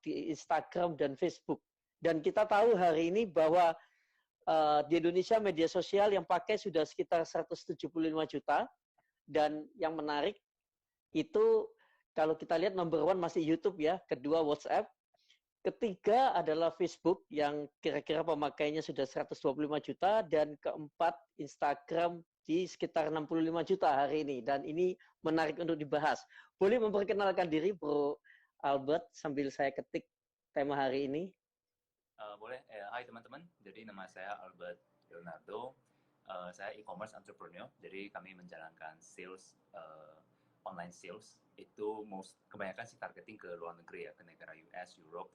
di Instagram dan Facebook. Dan kita tahu hari ini bahwa di Indonesia media sosial yang pakai sudah sekitar 175 juta, dan yang menarik itu kalau kita lihat number one masih YouTube ya, kedua WhatsApp, ketiga adalah Facebook yang kira-kira pemakainya sudah 125 juta, dan keempat Instagram di sekitar 65 juta hari ini. Dan ini menarik untuk dibahas. Boleh memperkenalkan diri Bro Albert sambil saya ketik tema hari ini? Boleh. Hai teman-teman, jadi nama saya Albert Leonardo. Saya e-commerce entrepreneur, jadi kami menjalankan sales, online sales. Itu kebanyakan sih targeting ke luar negeri ya, ke negara US, Europe,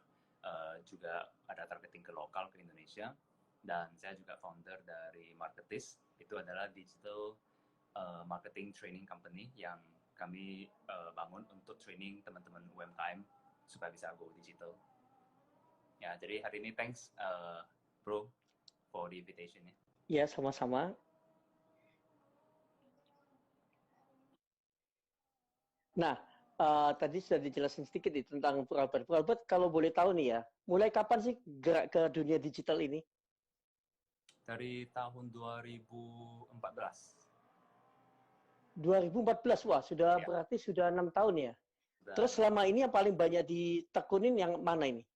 juga ada targeting ke lokal, ke Indonesia. Dan saya juga founder dari Marketis, itu adalah digital marketing training company yang kami bangun untuk training teman-teman UMKM supaya bisa go digital. Ya, jadi hari ini thanks bro for the invitation ya. Ya, sama-sama. Nah, tadi sudah dijelasin sedikit nih tentang Bro Albert. Bro Albert, kalau boleh tahu nih ya, mulai kapan sih gerak ke dunia digital ini? Dari tahun 2014. 2014, wah sudah Ya. berarti sudah 6 tahun ya. Sudah Terus selama ini yang paling banyak ditekunin yang mana ini?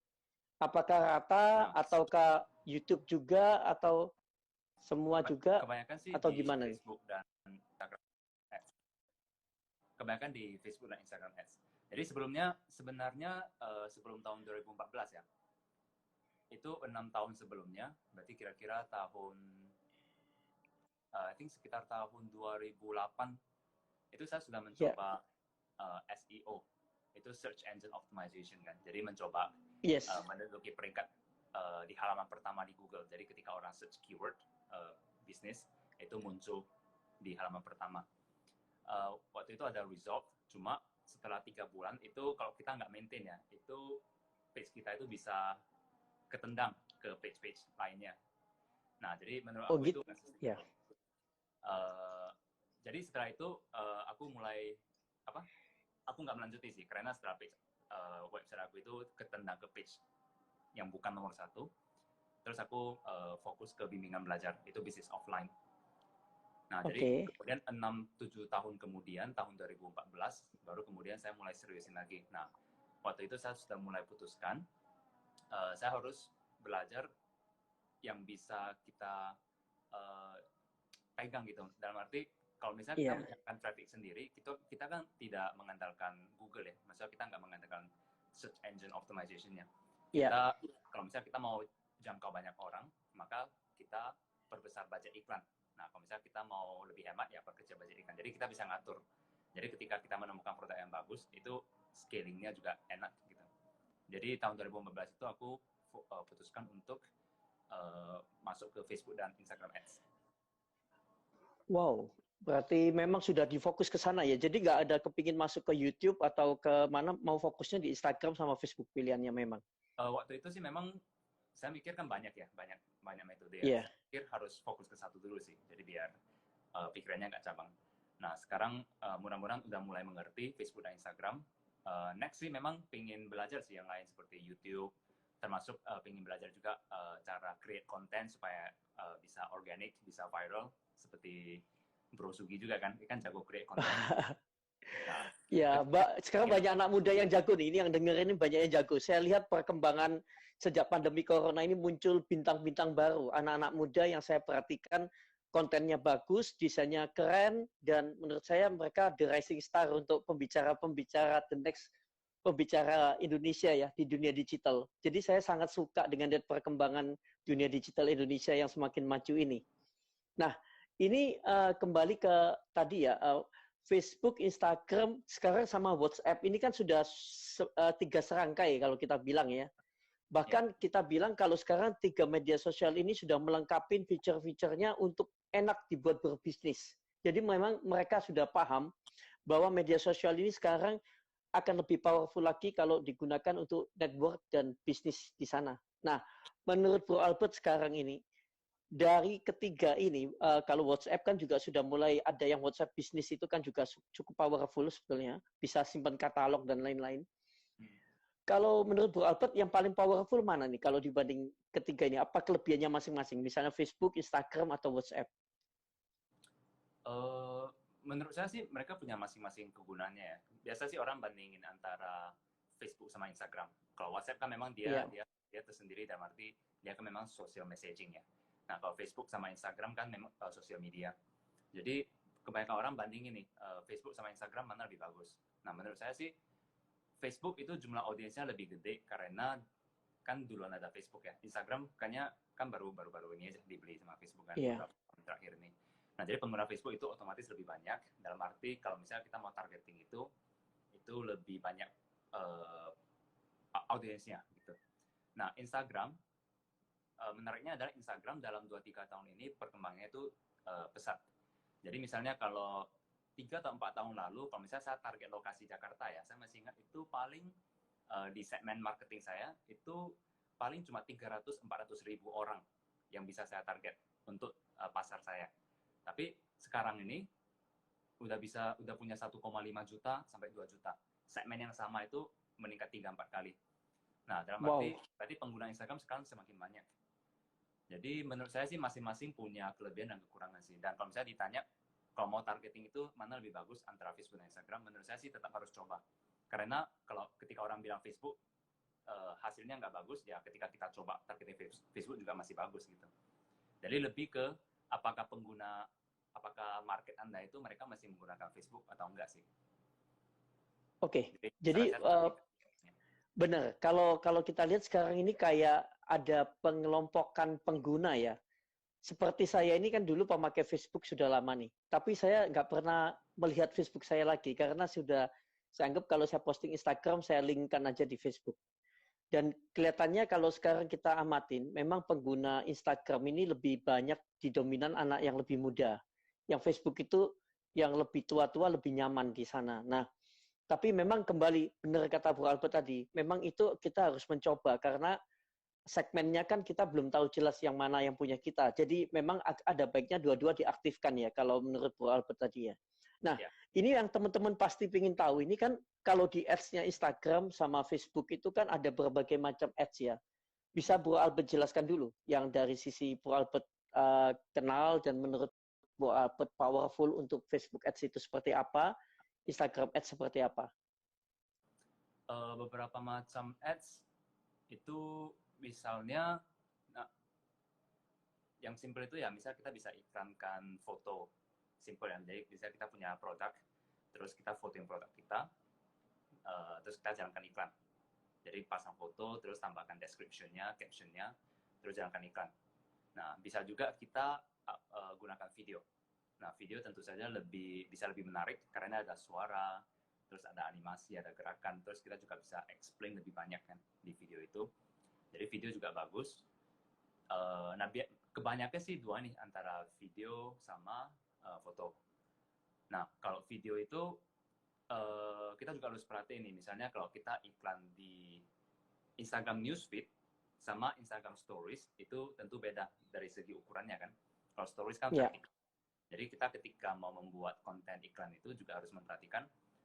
Apakah Rata ataukah YouTube juga atau semua juga kebanyakan sih atau di gimana Facebook nih? dan Instagram Ads. Kebanyakan di Facebook dan Instagram Ads. Jadi sebenarnya sebelum tahun 2014 ya. Itu 6 tahun sebelumnya, berarti kira-kira tahun I think sekitar tahun 2008 itu saya sudah mencoba SEO, itu search engine optimization kan. Jadi mencoba menduduki peringkat di halaman pertama di Google. Jadi ketika orang search keyword bisnis, itu muncul di halaman pertama. Waktu itu ada result, cuma setelah 3 bulan itu kalau kita nggak maintain ya, itu page kita itu bisa ketendang ke page-page lainnya. Nah, jadi menurut aku gitu. itu nggak sustainable. Jadi setelah itu aku mulai aku nggak melanjuti sih, karena setelah page website aku itu ketendang ke page yang bukan nomor 1. Terus aku fokus ke bimbingan belajar, itu bisnis offline. Nah, jadi kemudian 6-7 tahun kemudian, tahun 2014, baru kemudian saya mulai seriusin lagi. Nah, waktu itu saya sudah mulai putuskan, saya harus belajar yang bisa kita pegang gitu. Dalam arti, kalau misalnya kita menyiapkan traffic sendiri, kita kan tidak mengandalkan Google ya. Maksudnya kita nggak mengandalkan search engine optimization-nya. Kalau misalnya kita mau jangkau banyak orang, maka kita perbesar budget iklan. Nah, kalau misalnya kita mau lebih hemat, ya perkecil budget iklan. Jadi kita bisa ngatur. Jadi ketika kita menemukan produk yang bagus, itu scaling-nya juga enak gitu. Jadi tahun 2015 itu aku putuskan untuk masuk ke Facebook dan Instagram Ads. Wow, berarti memang sudah difokus ke sana ya. Jadi nggak ada kepingin masuk ke YouTube atau ke mana, mau fokusnya di Instagram sama Facebook pilihannya memang. Waktu itu sih memang saya mikir kan banyak metode ya. Saya pikir harus fokus ke satu dulu sih. Jadi biar pikirannya nggak cabang. Nah, sekarang mudah-mudahan udah mulai mengerti Facebook dan Instagram. Next sih memang pingin belajar sih yang lain seperti YouTube, termasuk pingin belajar juga cara create content supaya bisa organic, bisa viral, seperti Bro Sugi juga kan jago create content. Nah, ya, sekarang banyak anak muda yang jago nih, ini yang dengerin ini banyak yang jago. Saya lihat perkembangan sejak pandemi corona ini muncul bintang-bintang baru, anak-anak muda yang saya perhatikan kontennya bagus, desainnya keren, dan menurut saya mereka the rising star untuk pembicara-pembicara the next pembicara Indonesia ya di dunia digital. Jadi saya sangat suka dengan perkembangan dunia digital Indonesia yang semakin maju ini. Nah, ini kembali ke tadi ya, Facebook, Instagram, sekarang sama WhatsApp ini kan sudah 3 serangkai kalau kita bilang ya. Bahkan kita bilang kalau sekarang 3 media sosial ini sudah melengkapi fitur-fiturnya untuk enak dibuat berbisnis. Jadi memang mereka sudah paham bahwa media sosial ini sekarang akan lebih powerful lagi kalau digunakan untuk network dan bisnis di sana. Nah, menurut Bro Albert sekarang ini, dari ketiga ini, kalau WhatsApp kan juga sudah mulai ada yang WhatsApp bisnis itu kan juga cukup powerful sebetulnya, bisa simpan katalog dan lain-lain. Kalau menurut Bro Albert yang paling powerful mana nih kalau dibanding ketiga ini? Apa kelebihannya masing-masing? Misalnya Facebook, Instagram, atau WhatsApp? Menurut saya sih mereka punya masing-masing kegunaannya ya. Biasa sih orang bandingin antara Facebook sama Instagram. Kalau WhatsApp kan memang dia Iya. dia tersendiri, dalam arti dia kan memang social messaging ya. Nah kalau Facebook sama Instagram kan memang social media. Jadi kebanyakan orang bandingin nih Facebook sama Instagram mana lebih bagus. Nah menurut saya sih Facebook itu jumlah audiensnya lebih gede karena kan duluan ada Facebook ya. Instagram kayaknya kan baru ini aja dibeli sama Facebook kan Iya. beberapa tahun terakhir ini. Nah, jadi pengguna Facebook itu otomatis lebih banyak. Dalam arti kalau misalnya kita mau targeting itu lebih banyak audiensnya gitu. Nah, Instagram menariknya adalah Instagram dalam 2-3 tahun ini perkembangannya itu pesat. Jadi misalnya kalau 3 atau 4 tahun lalu, kalau misalnya saya target lokasi Jakarta ya, saya masih ingat itu paling di segmen marketing saya itu paling cuma 300-400 ribu orang yang bisa saya target untuk pasar saya. Tapi sekarang ini udah punya 1,5 juta sampai 2 juta. Segmen yang sama itu meningkat 3-4 kali. Nah, dalam arti berarti pengguna Instagram sekarang semakin banyak. Jadi menurut saya sih masing-masing punya kelebihan dan kekurangan sih. Dan kalau misalnya ditanya kalau mau targeting itu mana lebih bagus antara Facebook dan Instagram, menurut saya sih tetap harus coba. Karena kalau ketika orang bilang Facebook hasilnya nggak bagus, ya ketika kita coba targeting Facebook juga masih bagus gitu. Jadi lebih ke apakah market Anda itu mereka masih menggunakan Facebook atau enggak sih? Oke. Jadi benar. Kalau kita lihat sekarang ini kayak ada pengelompokan pengguna ya. Seperti saya ini kan dulu pemakai Facebook sudah lama nih. Tapi saya nggak pernah melihat Facebook saya lagi karena sudah saya anggap kalau saya posting Instagram saya linkkan aja di Facebook. Dan kelihatannya kalau sekarang kita amatin, memang pengguna Instagram ini lebih banyak didominan anak yang lebih muda. Yang Facebook itu yang lebih tua-tua lebih nyaman di sana. Nah, tapi memang kembali benar kata Bro Albert tadi, memang itu kita harus mencoba karena segmennya kan kita belum tahu jelas yang mana yang punya kita. Jadi memang ada baiknya dua-dua diaktifkan ya kalau menurut Bro Albert tadi ya. Nah, ini yang teman-teman pasti ingin tahu. Ini kan kalau di ads-nya Instagram sama Facebook itu kan ada berbagai macam ads ya. Bisa Bro Albert jelaskan dulu yang dari sisi Bro Albert kenal dan menurut Bro Albert powerful untuk Facebook ads itu seperti apa, Instagram ads seperti apa? Beberapa macam ads itu misalnya, nah, yang simple itu ya, misal kita bisa iklankan foto, simple ya. Jadi bisa kita punya produk, terus kita fotoin produk kita, terus kita jalankan iklan. Jadi pasang foto, terus tambahkan description-nya, caption-nya, terus jalankan iklan. Nah, bisa juga kita gunakan video. Nah, video tentu saja bisa lebih menarik karena ada suara, terus ada animasi, ada gerakan, terus kita juga bisa explain lebih banyak kan di video itu. Jadi video juga bagus. Nah, kebanyakan sih dua nih, antara video sama foto. Nah, kalau video itu kita juga harus perhatiin nih, misalnya kalau kita iklan di Instagram Newsfeed sama Instagram Stories itu tentu beda dari segi ukurannya kan. Kalau Stories kan vertikal. Jadi kita ketika mau membuat konten iklan itu juga harus memperhatikan,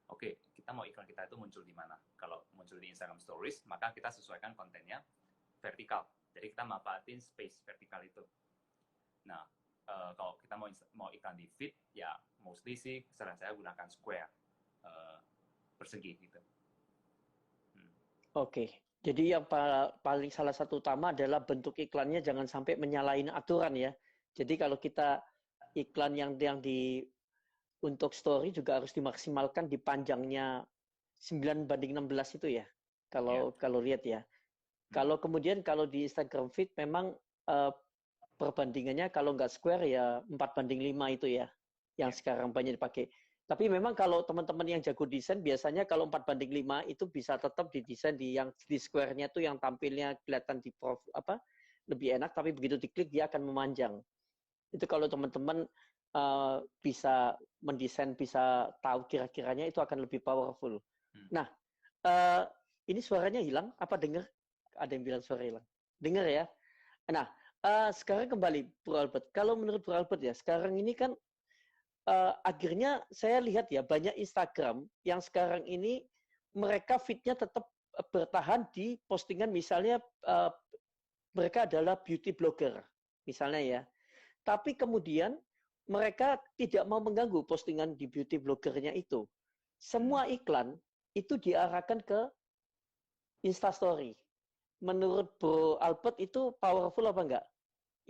oke, kita mau iklan kita itu muncul di mana. Kalau muncul di Instagram Stories, maka kita sesuaikan kontennya vertikal. Jadi kita manfaatin space vertikal itu. Nah, kalau kita mau iklan di feed, ya mostly sih saran saya gunakan square, persegi gitu. Oke. Jadi yang paling salah satu utama adalah bentuk iklannya jangan sampai menyalahin aturan ya. Jadi kalau kita iklan yang untuk story juga harus dimaksimalkan di panjangnya 9:16 itu ya. Kalau lihat ya. Kalau kemudian kalau di Instagram feed memang perbandingannya kalau nggak square ya 4:5 itu ya. Yang sekarang banyak dipakai. Tapi memang kalau teman-teman yang jago desain biasanya kalau 4:5 itu bisa tetap didesain di square-nya tuh yang tampilnya kelihatan lebih enak, tapi begitu diklik dia akan memanjang. Itu kalau teman-teman bisa mendesain, bisa tahu kira-kiranya itu akan lebih powerful. Nah, ini suaranya hilang apa dengar? Ada yang bilang suara hilang. Dengar ya? Nah, sekarang kembali Bro Albert. Kalau menurut Bro Albert ya, sekarang ini kan akhirnya saya lihat ya banyak Instagram yang sekarang ini mereka feed-nya tetap bertahan di postingan misalnya mereka adalah beauty blogger misalnya ya. Tapi kemudian mereka tidak mau mengganggu postingan di beauty bloggernya itu. Semua iklan itu diarahkan ke Instastory. Menurut Bro Albert itu powerful apa enggak?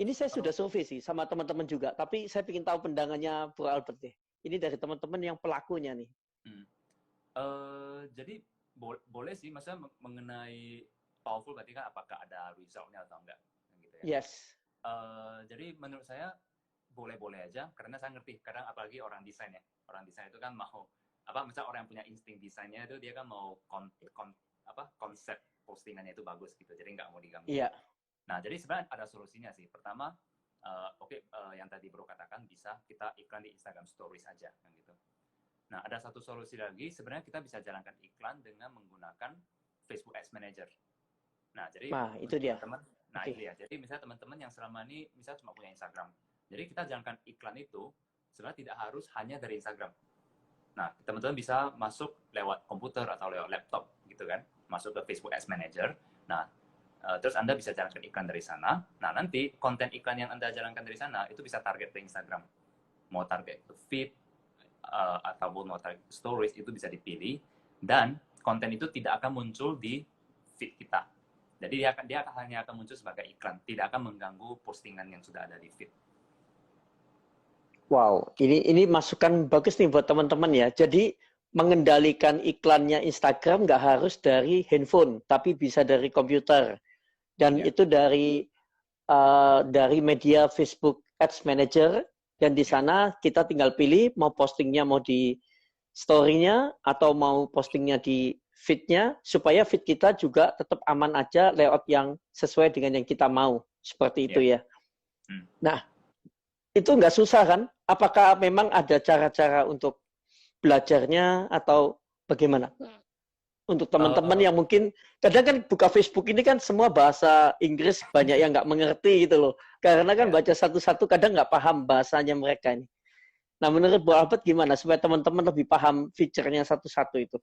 Ini saya sudah survei sih sama teman-teman juga, tapi saya ingin tahu pandangannya Bro Albert deh. Ini dari teman-teman yang pelakunya nih. Jadi boleh sih, maksudnya mengenai powerful berarti kan apakah ada resultnya atau enggak, gitu ya. Yes. Jadi menurut saya boleh-boleh aja, karena saya ngerti kadang apalagi orang desain ya, orang desain itu kan mau misalnya orang yang punya insting desainnya itu dia kan mau konsep postingannya itu bagus gitu, jadi nggak mau diganggu. Iya. Nah, jadi sebenarnya ada solusinya sih. Pertama, yang tadi Bro katakan bisa kita iklan di Instagram Stories aja, kan gitu. Nah, ada satu solusi lagi, sebenarnya kita bisa jalankan iklan dengan menggunakan Facebook Ads Manager. Nah, jadi itu dia. Teman-teman, itu dia. Jadi misalnya teman-teman yang selama ini misalnya cuma punya Instagram, jadi kita jalankan iklan itu sebenarnya tidak harus hanya dari Instagram. Nah, teman-teman bisa masuk lewat komputer atau lewat laptop gitu kan, masuk ke Facebook Ads Manager. Nah, terus Anda bisa jalankan iklan dari sana. Nah, nanti konten iklan yang Anda jalankan dari sana itu bisa target ke Instagram. Mau target ke feed ataupun mau target ke stories itu bisa dipilih, dan konten itu tidak akan muncul di feed kita. Jadi dia hanya akan muncul sebagai iklan, tidak akan mengganggu postingan yang sudah ada di feed. Wow, ini masukan bagus nih buat teman-teman ya. Jadi mengendalikan iklannya Instagram nggak harus dari handphone, tapi bisa dari komputer. Dan itu dari media Facebook Ads Manager, dan di sana kita tinggal pilih mau postingnya mau di story-nya atau mau postingnya di feed-nya, supaya feed kita juga tetap aman aja, layout yang sesuai dengan yang kita mau. Seperti itu ya. Nah, itu nggak susah kan? Apakah memang ada cara-cara untuk belajarnya atau bagaimana? Untuk teman-teman yang mungkin kadang kan buka Facebook ini kan semua bahasa Inggris banyak yang nggak mengerti gitu loh. Karena kan baca satu-satu kadang nggak paham bahasanya mereka ini. Nah, menurut Bu Albert gimana supaya teman-teman lebih paham fiturnya satu-satu itu?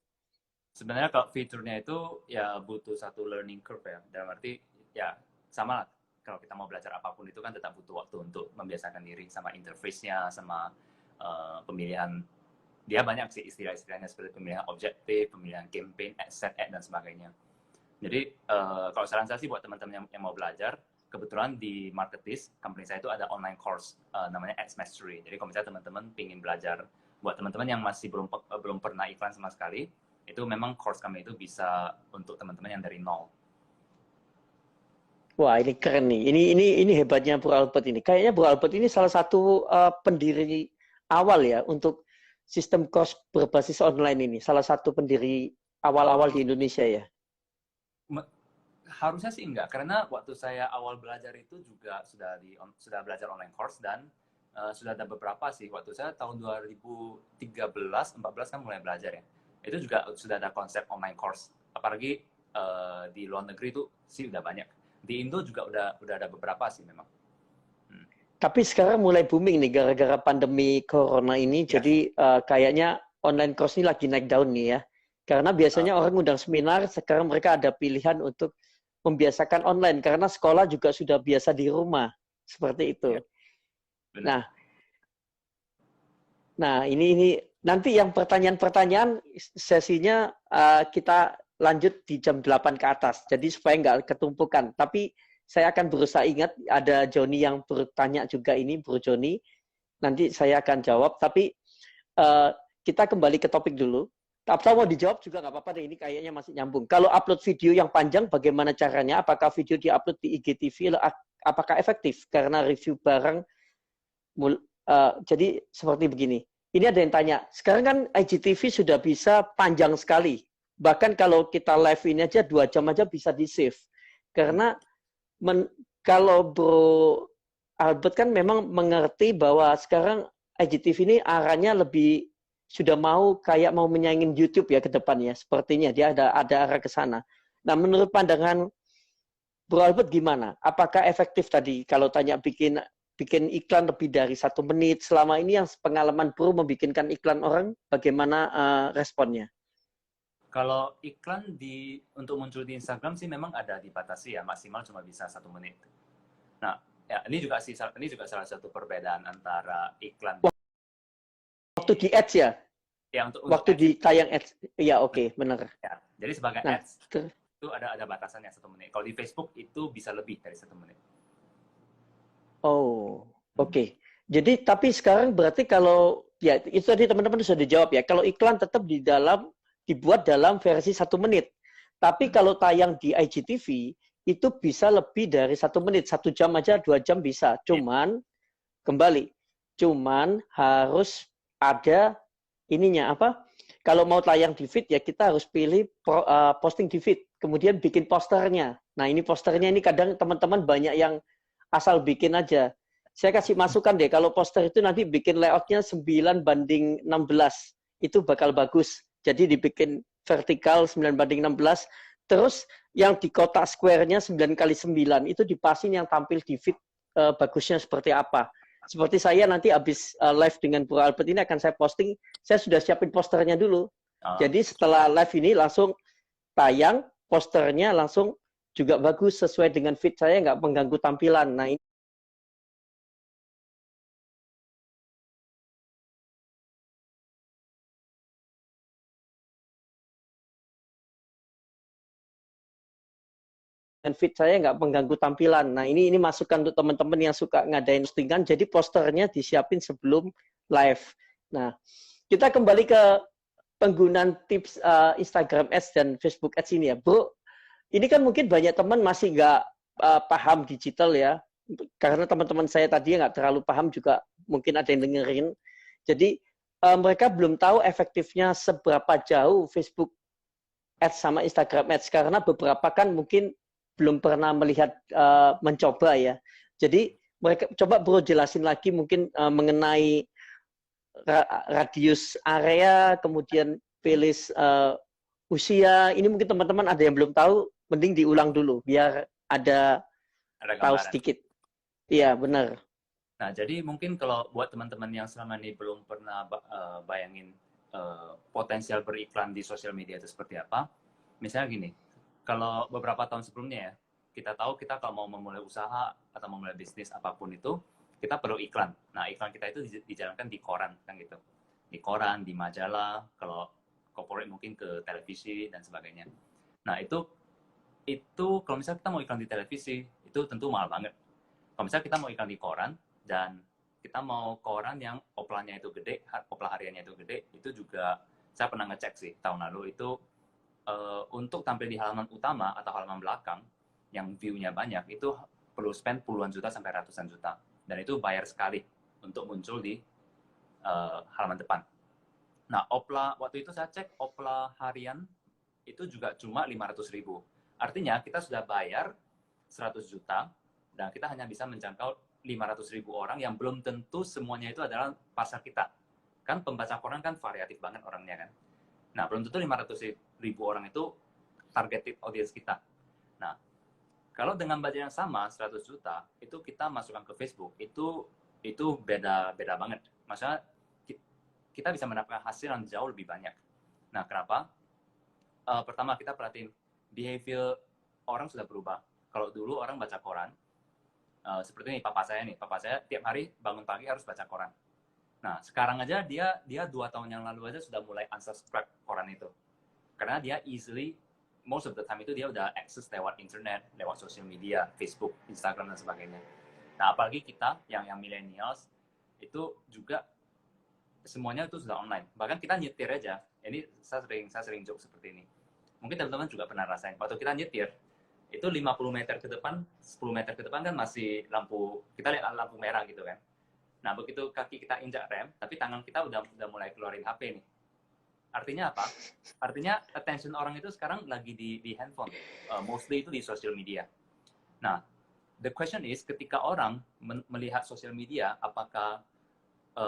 Sebenarnya kalau fiturnya itu ya butuh satu learning curve ya. Dalam arti ya sama lah. Kalau kita mau belajar apapun itu kan tetap butuh waktu untuk membiasakan diri sama interface-nya, sama pemilihan. Dia banyak sih istilah-istilahnya seperti pemilihan objektif, pemilihan campaign, set ad, dan sebagainya. Jadi kalau saran saya sih buat teman-teman yang mau belajar, kebetulan di Marketis, company saya itu ada online course namanya Ads Mastery. Jadi kalau misalnya teman-teman ingin belajar, buat teman-teman yang masih belum pernah iklan sama sekali, itu memang course kami itu bisa untuk teman-teman yang dari nol. Wah, ini keren nih. Ini hebatnya Bro Albert ini. Kayaknya Bro Albert ini salah satu pendiri awal ya untuk sistem course berbasis online ini. Salah satu pendiri awal-awal di Indonesia ya. Harusnya sih enggak, karena waktu saya awal belajar itu juga sudah belajar online course, dan sudah ada beberapa sih. Waktu saya tahun 2013-14 kan mulai belajar ya. Itu juga sudah ada konsep online course. Apalagi di luar negeri itu sih udah banyak. Di Indo juga udah ada beberapa sih memang. Tapi sekarang mulai booming nih gara-gara pandemi corona ini. Ya. Jadi kayaknya online course ini lagi naik daun nih ya. Karena biasanya orang ngundang seminar, sekarang mereka ada pilihan untuk membiasakan online karena sekolah juga sudah biasa di rumah. Seperti itu. Ya. Nah ini nanti yang pertanyaan-pertanyaan sesinya kita lanjut di jam 8 ke atas. Jadi supaya nggak ketumpukan. Tapi saya akan berusaha ingat, ada Joni yang bertanya juga ini, Bro Joni. Nanti saya akan jawab. Tapi kita kembali ke topik dulu. Atau mau dijawab juga nggak apa-apa deh, ini kayaknya masih nyambung. Kalau upload video yang panjang, bagaimana caranya? Apakah video diupload di IGTV? Apakah efektif? Karena review barang. Jadi seperti begini. Ini ada yang tanya, sekarang kan IGTV sudah bisa panjang sekali. Bahkan kalau kita live ini aja 2 jam aja bisa di-save. Karena kalau Bro Albert kan memang mengerti bahwa sekarang IGTV ini arahnya lebih sudah mau menyaingin YouTube ya ke depannya. Sepertinya dia ada arah ke sana. Nah, menurut pandangan Bro Albert gimana? Apakah efektif tadi kalau tanya bikin iklan lebih dari 1 menit? Selama ini yang pengalaman Bro membikinkan iklan orang, bagaimana responnya? Kalau iklan untuk muncul di Instagram sih memang ada dibatasi ya, maksimal cuma bisa 1 menit. Nah, ya ini juga salah satu perbedaan antara iklan Waktu di ads ya? ya untuk Waktu ads di tayang ads. Iya, oke, benar. ya. Jadi sebagai Nah, ads itu ada batasannya 1 menit. Kalau di Facebook itu bisa lebih dari 1 menit. oh, oke. Jadi tapi sekarang berarti kalau ya itu tadi teman-teman sudah dijawab ya. Kalau iklan tetap dibuat dalam versi 1 menit. Tapi kalau tayang di IGTV itu bisa lebih dari 1 menit, 1 jam aja, 2 jam bisa. Ya. Kembali, cuman harus ada ininya apa? Kalau mau tayang di feed ya kita harus pilih posting di feed, kemudian bikin posternya. Nah ini posternya ini kadang teman-teman banyak yang asal bikin aja. Saya kasih masukan deh, kalau poster itu nanti bikin layoutnya 9:16. Itu bakal bagus. Jadi dibikin vertikal 9:16. Terus yang di kotak square-nya 9x9 itu dipasin yang tampil di feed bagusnya seperti apa. Seperti saya nanti habis live dengan Bro Albert ini akan saya posting, saya sudah siapin posternya dulu. Jadi setelah live ini langsung tayang, posternya langsung juga bagus sesuai dengan feed saya, nggak mengganggu tampilan. Nah ini dan feed saya nggak mengganggu tampilan. Nah ini masukan untuk teman-teman yang suka ngadain postingan. Jadi posternya disiapin sebelum live. Nah kita kembali ke penggunaan tips Instagram Ads dan Facebook Ads ini ya, Bro. Ini kan mungkin banyak teman masih nggak paham digital ya, karena teman-teman saya tadi nggak terlalu paham juga mungkin ada yang dengerin. Jadi mereka belum tahu efektifnya seberapa jauh Facebook Ads sama Instagram Ads karena beberapa kan mungkin belum pernah melihat mencoba ya. Jadi mereka coba Bro jelasin lagi mungkin mengenai radius area, kemudian pilih usia. Ini mungkin teman-teman ada yang belum tahu, mending diulang dulu biar ada tahu gambaran. sedikit. Iya, benar. Nah, jadi mungkin kalau buat teman-teman yang selama ini belum pernah bayangin potensial beriklan di sosial media itu seperti apa, misalnya gini, kalau beberapa tahun sebelumnya ya, kita tahu kita kalau mau memulai usaha atau memulai bisnis apapun itu, kita perlu iklan. Nah, iklan kita itu dijalankan di koran, kan gitu. Di koran, di majalah, kalau corporate mungkin ke televisi dan sebagainya. Nah, itu kalau misalnya kita mau iklan di televisi, itu tentu mahal banget. Kalau misalnya kita mau iklan di koran, dan kita mau koran yang oplannya itu gede, opla hariannya itu gede, itu juga saya pernah ngecek sih tahun lalu itu untuk tampil di halaman utama atau halaman belakang yang view-nya banyak itu perlu spend puluhan juta sampai ratusan juta, dan itu bayar sekali untuk muncul di halaman depan. Nah, opla waktu itu saya cek opla harian itu juga cuma 500.000. Artinya kita sudah bayar 100 juta dan kita hanya bisa menjangkau 500.000 orang yang belum tentu semuanya itu adalah pasar kita. Kan pembaca koran kan variatif banget orangnya kan. Nah, belum tentu 500.000 orang itu targeted audience kita. Nah, kalau dengan budget yang sama 100 juta, itu kita masukkan ke Facebook, itu beda banget. Maksudnya kita bisa mendapatkan hasil yang jauh lebih banyak. Nah, kenapa? Pertama kita perhatiin behavior orang sudah berubah. Kalau dulu orang baca koran, seperti ini papa saya tiap hari bangun pagi harus baca koran. Nah, sekarang aja dia 2 tahun yang lalu aja sudah mulai unsubscribe koran itu. Karena dia easily, most of the time itu dia udah access lewat internet, lewat social media, Facebook, Instagram, dan sebagainya. Nah, apalagi kita yang millennials, itu juga semuanya itu sudah online. Bahkan kita nyetir aja, ini saya sering joke seperti ini. Mungkin teman-teman juga pernah rasain, waktu kita nyetir, itu 50 meter ke depan, 10 meter ke depan kan masih lampu, kita lihat lampu merah gitu kan. Nah, begitu kaki kita injak rem, tapi tangan kita udah mulai keluarin HP nih. Artinya apa? Artinya attention orang itu sekarang lagi di handphone. Mostly itu di social media. Nah, the question is, ketika orang melihat social media, apakah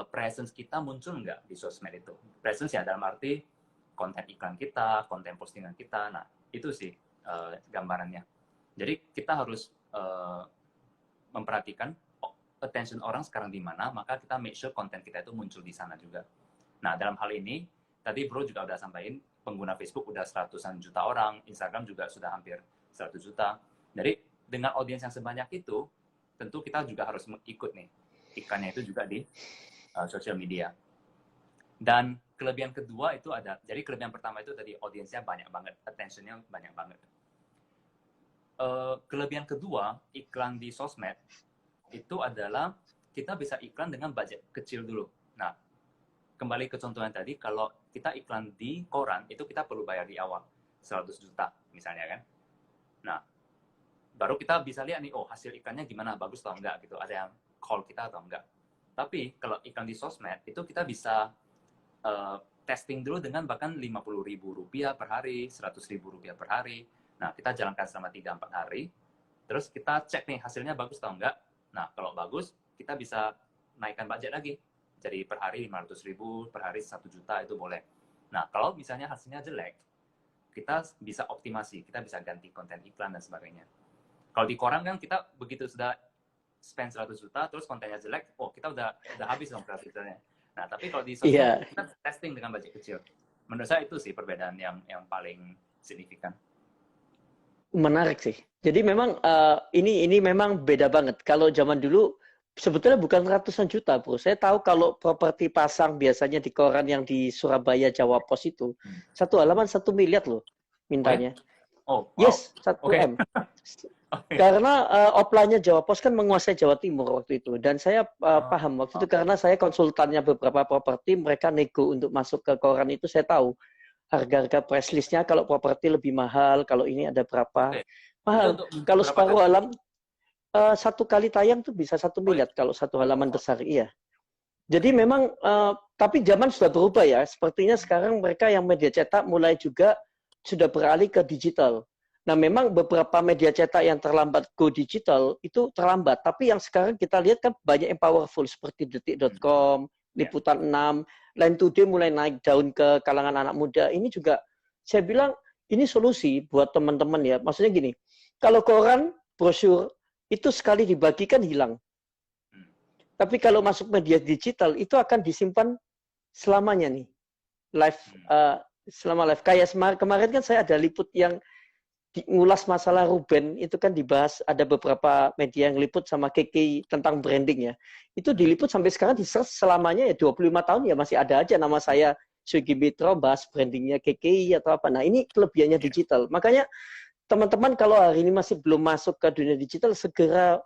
presence kita muncul nggak di sosmed itu? Presence ya dalam arti konten iklan kita, konten postingan kita. Nah, itu sih gambarannya. Jadi kita harus memperhatikan attention orang sekarang di mana, maka kita make sure konten kita itu muncul di sana juga. Nah, dalam hal ini, tadi Bro juga udah sampaikan, pengguna Facebook udah 100-an juta orang, Instagram juga sudah hampir 100 juta. Jadi dengan audiens yang sebanyak itu, tentu kita juga harus ikut nih iklannya itu juga di sosial media. Dan kelebihan kedua itu ada, jadi kelebihan pertama itu tadi audiensnya banyak banget, attentionnya banyak banget. Kelebihan kedua, iklan di sosmed itu adalah kita bisa iklan dengan budget kecil dulu. Nah, kembali ke contoh yang tadi, kalau kita iklan di koran, itu kita perlu bayar di awal, 100 juta misalnya kan. Nah, baru kita bisa lihat nih, oh hasil iklannya gimana, bagus atau enggak gitu, ada yang call kita atau enggak. Tapi kalau iklan di sosmed, itu kita bisa testing dulu dengan bahkan Rp50.000 per hari, Rp100.000 per hari. Nah, kita jalankan selama 3-4 hari, terus kita cek nih hasilnya bagus atau enggak. Nah, kalau bagus, kita bisa naikkan budget lagi. Jadi per hari 500.000, per hari 1 juta itu boleh. Nah, kalau misalnya hasilnya jelek, kita bisa optimasi, kita bisa ganti konten iklan dan sebagainya. Kalau di koran kan kita begitu sudah spend 100 juta, terus kontennya jelek, oh kita udah habis dong kreativitasnya. Nah, tapi kalau di sosmed, kita testing dengan budget kecil. Menurut saya itu sih perbedaan yang paling signifikan. Menarik sih. Jadi memang ini memang beda banget. Kalau zaman dulu sebetulnya bukan ratusan juta, bro. Saya tahu kalau properti pasang biasanya di koran yang di Surabaya Jawa Pos itu satu halaman 1 miliar loh mintanya. Oh, wow. Yes, 1 M. Okay. Karena offline-nya Jawa Pos kan menguasai Jawa Timur waktu itu. Dan saya paham waktu itu karena saya konsultannya beberapa properti, mereka nego untuk masuk ke koran itu, saya tahu. Harga-harga press list-nya kalau properti lebih mahal, kalau ini ada berapa. Okay. Mahal. Kalau separuh halaman, 1 kali tayang tuh bisa 1 miliar kalau 1 halaman besar. Iya. Jadi memang, tapi zaman sudah berubah ya. Sepertinya sekarang mereka yang media cetak mulai juga sudah beralih ke digital. Nah, memang beberapa media cetak yang terlambat go digital itu terlambat. Tapi yang sekarang kita lihat kan banyak yang powerful seperti detik.com, Liputan 6, Line Today mulai naik daun ke kalangan anak muda. Ini juga saya bilang ini solusi buat teman-teman ya. Maksudnya gini, kalau koran, brosur itu sekali dibagikan hilang. Tapi kalau masuk media digital itu akan disimpan selamanya nih. Live selama live. Kayak kemarin kan saya ada liput yang ngulas masalah Ruben, itu kan dibahas, ada beberapa media yang liput sama KK tentang branding ya. Itu diliput sampai sekarang di-search selamanya ya 25 tahun ya masih ada aja nama saya Sugi Mitro bahas brandingnya KK atau apa. Nah, ini kelebihannya digital. Makanya teman-teman kalau hari ini masih belum masuk ke dunia digital, segera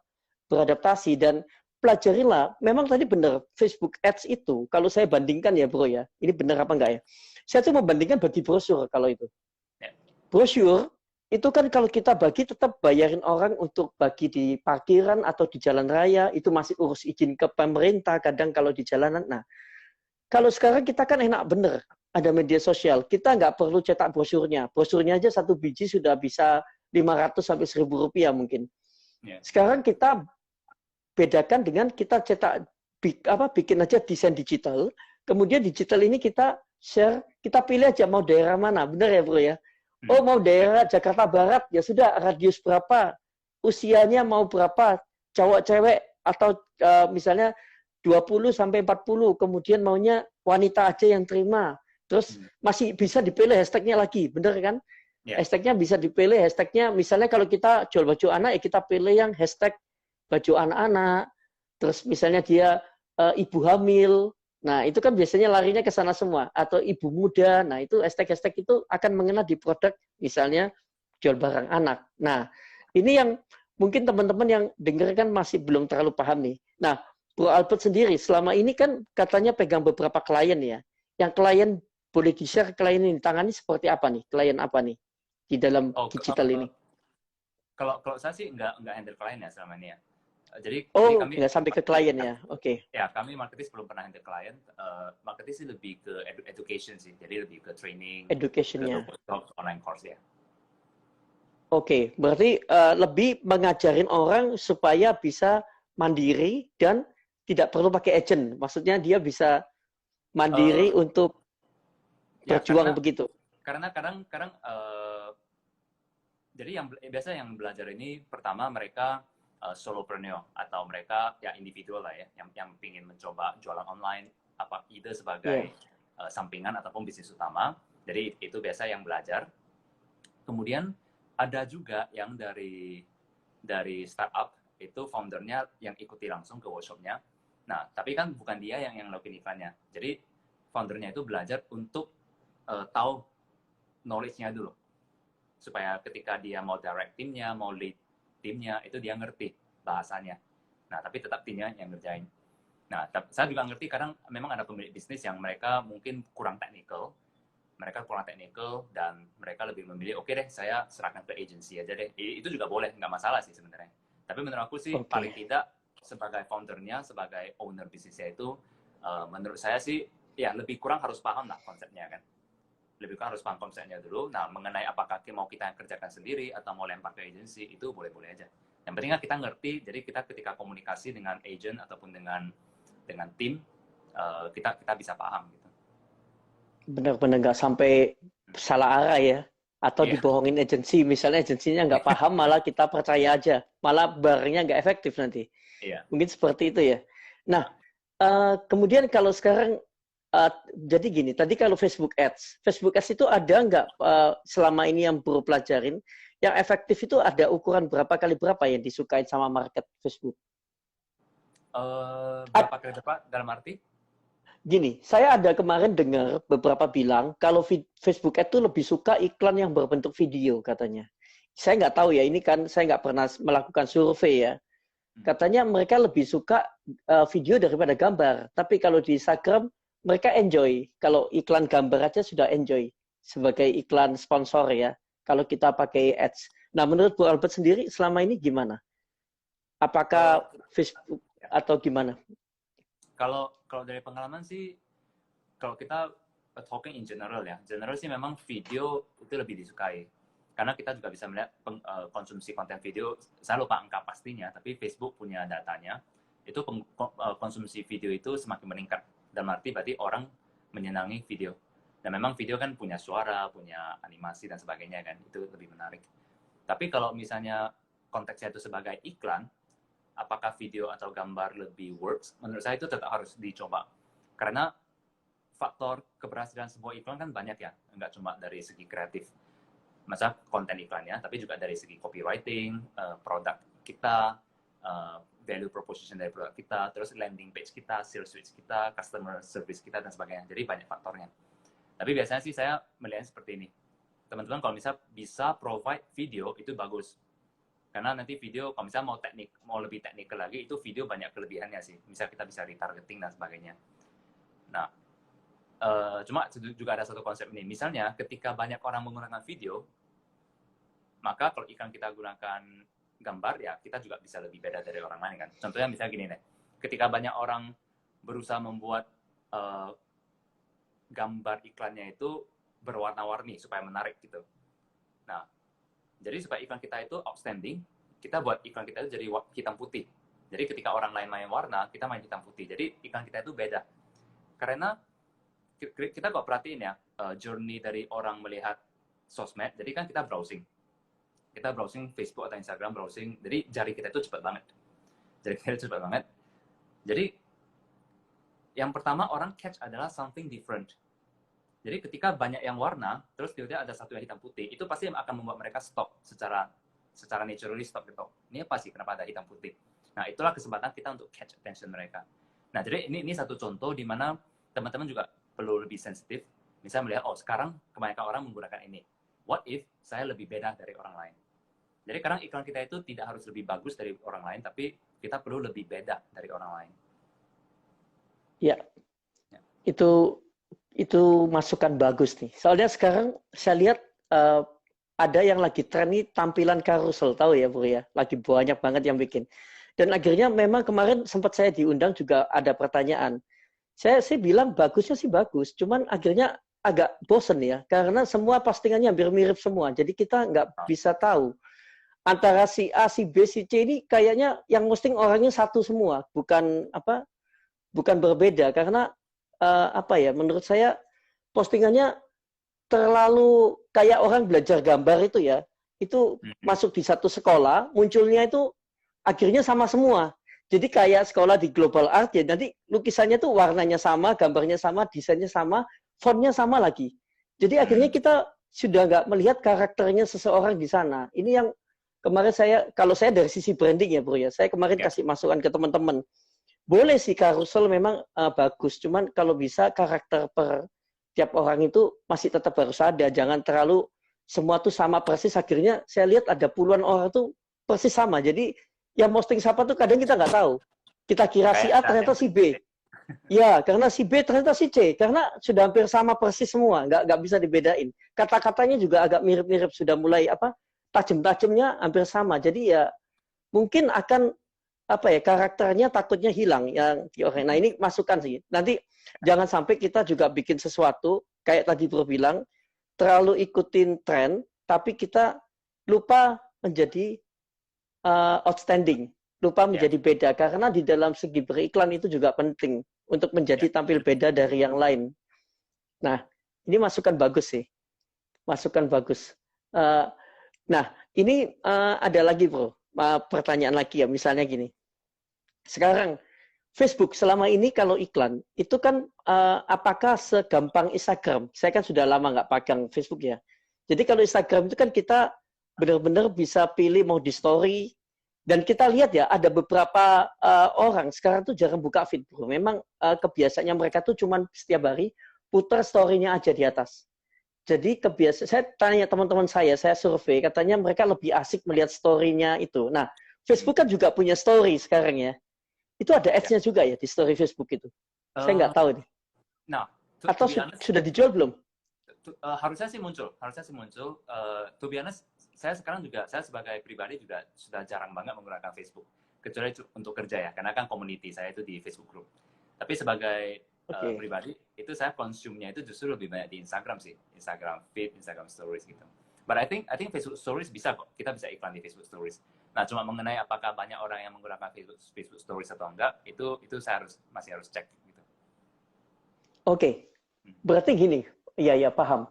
beradaptasi dan pelajarilah. Memang tadi benar, Facebook Ads itu, kalau saya bandingkan ya bro ya, ini benar apa enggak ya? Saya tuh membandingkan bagi brosur kalau itu. Brosur, itu kan kalau kita bagi tetap bayarin orang untuk bagi di parkiran atau di jalan raya, itu masih urus izin ke pemerintah, kadang kalau di jalanan. Nah, kalau sekarang kita kan enak bener, ada media sosial, kita nggak perlu cetak brosurnya. Brosurnya aja 1 biji sudah bisa 500 sampai Rp1.000 mungkin. Sekarang kita bedakan dengan kita cetak, bikin aja desain digital, kemudian digital ini kita share, kita pilih aja mau daerah mana, bener ya bro ya? Oh mau daerah Jakarta Barat, ya sudah radius berapa, usianya mau berapa, cowok cewek atau misalnya 20 sampai 40, kemudian maunya wanita aja yang terima. Terus masih bisa dipilih hashtagnya lagi, bener kan? Hashtagnya bisa dipilih, hashtagnya misalnya kalau kita jual baju anak ya kita pilih yang hashtag baju anak-anak. Terus misalnya dia ibu hamil. Nah, itu kan biasanya larinya ke sana semua. Atau ibu muda. Nah, itu hashtag-hashtag itu akan mengena di produk, misalnya jual barang anak. Nah, ini yang mungkin teman-teman yang dengar kan masih belum terlalu paham nih. Nah, Bro Albert sendiri, selama ini kan katanya pegang beberapa klien ya. Yang klien boleh di-share klien ini ditangani seperti apa nih? Klien apa nih di dalam digital ini? Kalau saya sih nggak handle klien ya selama ini ya. Jadi kami nggak sampai ke klien ya, oke. Ya, kami marketis belum pernah handle klien. Marketis sih lebih ke education sih, jadi lebih ke training, education-nya, online course ya. Oke, berarti lebih mengajarin orang supaya bisa mandiri dan tidak perlu pakai agent. Maksudnya dia bisa mandiri untuk berjuang begitu. Karena kadang jadi biasa yang belajar ini pertama mereka solopreneur atau mereka ya individual lah ya yang ingin mencoba jualan online ide sebagai sampingan ataupun bisnis utama, Jadi itu biasa yang belajar. Kemudian ada juga yang dari startup, itu foundernya yang ikuti langsung ke workshopnya. Nah, tapi kan bukan dia yang lakuin iklannya. Jadi foundernya itu belajar untuk tahu knowledge-nya dulu. Supaya ketika dia mau direct timnya, mau lead timnya, itu dia ngerti bahasanya. Nah, tapi tetap timnya yang ngerjain. Nah, saya juga ngerti kadang memang ada pemilik bisnis yang mereka mungkin kurang technical, dan mereka lebih memilih, oke deh, saya serahkan ke agency aja deh. Itu juga boleh, nggak masalah sih sebenarnya. Tapi menurut aku sih, paling tidak sebagai foundernya, sebagai owner bisnisnya itu, menurut saya sih, ya lebih kurang harus paham lah konsepnya kan. Lebih kurang harus paham konsepnya dulu. Nah, mengenai apakah mau kita kerjakan sendiri atau mau lempar ke agency, itu boleh-boleh aja. Yang penting kan kita ngerti, jadi kita ketika komunikasi dengan agent ataupun dengan tim, kita bisa paham gitu. Benar-benar nggak sampai salah arah ya, atau dibohongin agensi, misalnya agensinya nggak paham, malah kita percaya aja, malah barangnya nggak efektif nanti. Mungkin seperti itu ya. Nah, kemudian kalau sekarang, jadi gini, tadi kalau Facebook Ads itu ada nggak selama ini yang Bro pelajarin, yang efektif itu ada ukuran berapa kali berapa yang disukain sama market Facebook? Berapa kali berapa dalam arti? Gini, saya ada kemarin dengar beberapa bilang kalau Facebook Ads itu lebih suka iklan yang berbentuk video katanya. Saya nggak tahu ya, ini kan saya nggak pernah melakukan survei ya. Katanya mereka lebih suka video daripada gambar. Tapi kalau di Instagram mereka enjoy. Kalau iklan gambar aja sudah enjoy sebagai iklan sponsor ya. Kalau kita pakai ads. Nah, menurut Bu Albert sendiri selama ini gimana? Apakah Facebook atau gimana? Kalau dari pengalaman sih, kalau kita talking in general ya, sih memang video itu lebih disukai. Karena kita juga bisa melihat konsumsi konten video, saya lupa angka pastinya, tapi Facebook punya datanya, itu konsumsi video itu semakin meningkat. Dalam arti berarti orang menyenangi video. Dan memang video kan punya suara, punya animasi dan sebagainya kan, itu lebih menarik. Tapi kalau misalnya konteksnya itu sebagai iklan, apakah video atau gambar lebih works? Menurut saya itu tetap harus dicoba. Karena faktor keberhasilan sebuah iklan kan banyak ya, nggak cuma dari segi kreatif, masa konten iklannya, tapi juga dari segi copywriting, produk kita, value proposition dari produk kita, terus landing page kita, sales switch kita, customer service kita, dan sebagainya. Jadi banyak faktornya. Tapi biasanya sih saya melihatnya seperti ini. Teman-teman kalau misalnya bisa provide video, itu bagus. Karena nanti video, kalau misalnya mau lebih teknikal lagi, itu video banyak kelebihannya sih. Misalnya kita bisa retargeting dan sebagainya. Nah, cuma juga ada satu konsep ini. Misalnya, ketika banyak orang menggunakan video, maka kalau iklan kita gunakan gambar, ya kita juga bisa lebih beda dari orang lain kan. Contohnya misalnya gini nih, ketika banyak orang berusaha membuat gambar iklannya itu berwarna-warni supaya menarik gitu. Nah, jadi supaya iklan kita itu outstanding, kita buat iklan kita itu jadi hitam putih. Jadi ketika orang lain main warna, kita main hitam putih. Jadi iklan kita itu beda. Karena kita kok perhatiin ya, journey dari orang melihat sosmed, jadi kan kita browsing. Kita browsing Facebook atau Instagram, browsing. Jadi jari kita itu cepat banget. Jadi yang pertama orang catch adalah something different. Jadi ketika banyak yang warna, terus tiba-tiba ada satu yang hitam putih, itu pasti akan membuat mereka stop secara naturally stop gitu. Ini apa sih? Kenapa ada hitam putih? Nah, itulah kesempatan kita untuk catch attention mereka. Nah, jadi ini satu contoh di mana teman-teman juga perlu lebih sensitif. Misalnya melihat, oh sekarang kebanyakan orang menggunakan ini. What if saya lebih beda dari orang lain? Jadi kadang iklan kita itu tidak harus lebih bagus dari orang lain, tapi kita perlu lebih beda dari orang lain. Ya. Itu masukan bagus nih. Soalnya sekarang saya lihat ada yang lagi tren nih tampilan karusel, tahu ya Bu ya? Lagi banyak banget yang bikin. Dan akhirnya memang kemarin sempat saya diundang juga ada pertanyaan. Saya bilang bagusnya sih bagus, cuman akhirnya agak bosen ya, karena semua postingannya hampir mirip semua. Jadi kita nggak bisa tahu antara si A, si B, si C ini kayaknya yang posting orangnya satu semua, bukan berbeda, karena menurut saya postingannya terlalu kayak orang belajar gambar itu ya, itu masuk di satu sekolah, munculnya itu akhirnya sama semua. Jadi kayak sekolah di global art ya, nanti lukisannya tuh warnanya sama, gambarnya sama, desainnya sama, fontnya sama lagi. Jadi akhirnya kita sudah nggak melihat karakternya seseorang di sana. Ini yang kemarin kalau saya dari sisi branding ya bro ya, saya kemarin Ya. kasih masukan ke teman-teman. Boleh sih carousel memang bagus, cuman kalau bisa karakter per tiap orang itu masih tetap harus ada. Jangan terlalu semua tuh sama persis. Akhirnya saya lihat ada puluhan orang tuh persis sama. Jadi yang posting siapa tuh kadang kita nggak tahu. Kita kira si A Kayak ternyata si B. Ya, karena si B ternyata si C. Karena sudah hampir sama persis semua, nggak bisa dibedain. Kata-katanya juga agak mirip-mirip, sudah mulai tajam-tajamnya hampir sama. Jadi ya mungkin akan karakternya takutnya hilang yang di orang. Nah ini masukan sih. Nanti jangan sampai kita juga bikin sesuatu kayak tadi Bro bilang terlalu ikutin tren, tapi kita lupa menjadi outstanding, lupa menjadi beda karena di dalam segi beriklan itu juga penting untuk menjadi tampil beda dari yang lain. Nah ini masukan bagus sih, masukan bagus. Nah ini ada lagi Bro, pertanyaan lagi ya, misalnya gini. Sekarang Facebook selama ini kalau iklan itu kan apakah segampang Instagram? Saya kan sudah lama nggak pegang Facebook ya. Jadi kalau Instagram itu kan kita benar-benar bisa pilih mau di story dan kita lihat ya ada beberapa orang sekarang tuh jarang buka feed bro. Memang kebiasaannya mereka tuh cuman setiap hari putar story-nya aja di atas. Jadi kebiasaan saya tanya teman-teman saya survei katanya mereka lebih asik melihat story-nya itu. Nah, Facebook kan juga punya story sekarang ya. Itu ada ads-nya juga ya di story Facebook itu? Saya nggak tahu nih. Nah, Atau sudah dijual belum? Harusnya sih muncul. To be honest, saya sebagai pribadi juga sudah jarang banget menggunakan Facebook. Kecuali untuk kerja ya, karena kan community saya itu di Facebook group. Tapi sebagai pribadi, itu saya konsumnya itu justru lebih banyak di Instagram sih. Instagram feed, Instagram stories gitu. But I think Facebook stories bisa kok. Kita bisa iklan di Facebook stories. Nah, cuma mengenai apakah banyak orang yang menggunakan Facebook stories atau enggak, itu saya masih harus cek gitu. Oke. Berarti gini, ya paham.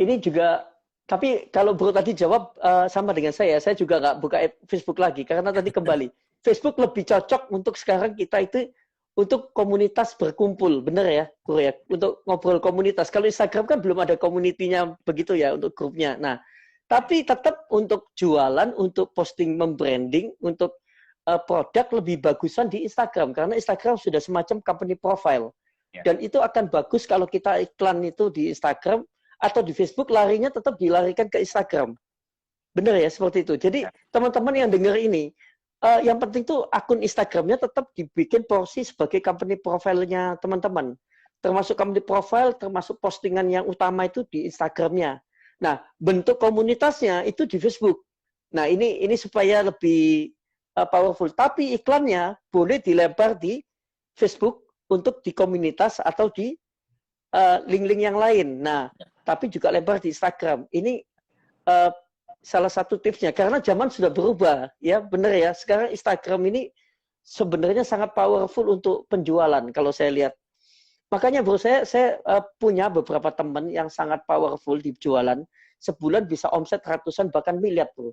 Ini juga, tapi kalau bro tadi jawab sama dengan saya juga nggak buka Facebook lagi karena tadi kembali Facebook lebih cocok untuk sekarang kita itu untuk komunitas berkumpul, bener ya, bro ya, untuk ngobrol komunitas. Kalau Instagram kan belum ada komunitinya begitu ya untuk grupnya. Nah, tapi tetap untuk jualan, untuk posting membranding, untuk produk lebih bagusan di Instagram karena Instagram sudah semacam company profile. Dan itu akan bagus kalau kita iklan itu di Instagram atau di Facebook, larinya tetap dilarikan ke Instagram. Benar ya, seperti itu. Jadi teman-teman yang dengar ini, yang penting tuh akun Instagramnya tetap dibikin porsi sebagai company profile-nya teman-teman. Termasuk company profile, termasuk postingan yang utama itu di Instagramnya. Nah, bentuk komunitasnya itu di Facebook. Nah, ini supaya lebih powerful. Tapi iklannya boleh dilebar di Facebook untuk di komunitas atau di link-link yang lain. Nah, tapi juga lebar di Instagram. Ini salah satu tipsnya karena zaman sudah berubah, ya benar ya. Sekarang Instagram ini sebenarnya sangat powerful untuk penjualan kalau saya lihat. Makanya bro, saya punya beberapa teman yang sangat powerful di jualan. Sebulan bisa omset ratusan bahkan miliar bro.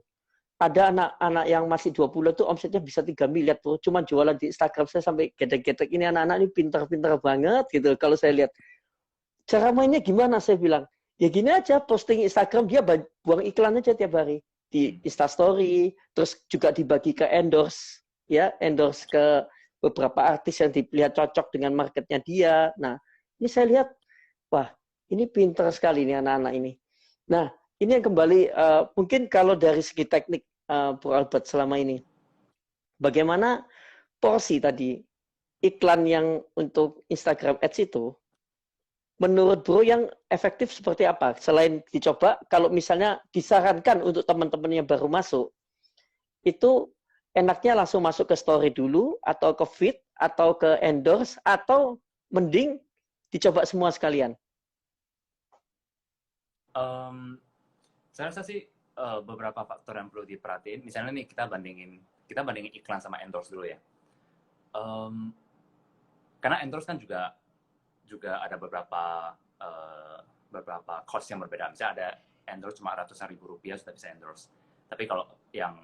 Ada anak-anak yang masih 20 tuh omsetnya bisa 3 miliar tuh. Cuma jualan di Instagram saya sampai gedek-gedek. Ini anak-anak ini pintar-pintar banget gitu kalau saya lihat. Cara mainnya gimana saya bilang? Ya gini aja, posting Instagram dia buang iklan aja tiap hari di Instastory, terus juga dibagi ke endorse, ya endorse ke beberapa artis yang dilihat cocok dengan marketnya dia. Nah, ini saya lihat, wah ini pintar sekali nih anak-anak ini. Nah, ini yang kembali mungkin kalau dari segi teknik Bro Albert selama ini, bagaimana porsi tadi iklan yang untuk Instagram Ads itu, menurut Bro yang efektif seperti apa? Selain dicoba, kalau misalnya disarankan untuk teman-teman yang baru masuk, itu enaknya langsung masuk ke story dulu, atau ke feed, atau ke endorse, atau mending dicoba semua sekalian? Saya rasa sih beberapa faktor yang perlu diperhatiin. Misalnya nih kita bandingin iklan sama endorse dulu ya. Karena endorse kan juga ada beberapa cost yang berbeda. Misalnya ada endorse cuma ratusan ribu rupiah sudah bisa endorse. Tapi kalau yang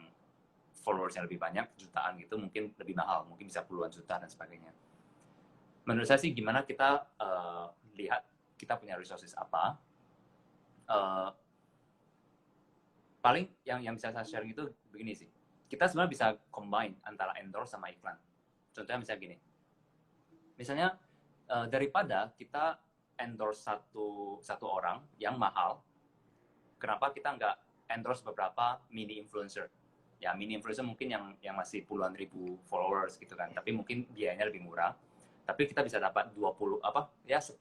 followers yang lebih banyak, jutaan gitu, mungkin lebih mahal. Mungkin bisa puluhan juta dan sebagainya. Menurut saya sih gimana kita lihat kita punya resources apa, uh, paling yang bisa saya sharing itu begini sih. Kita sebenarnya bisa combine antara endorse sama iklan. Contohnya misalnya gini. Misalnya daripada kita endorse satu orang yang mahal, kenapa kita nggak endorse beberapa mini influencer? Ya mini influencer mungkin yang masih puluhan ribu followers gitu kan, tapi mungkin biayanya lebih murah. Tapi kita bisa dapat 10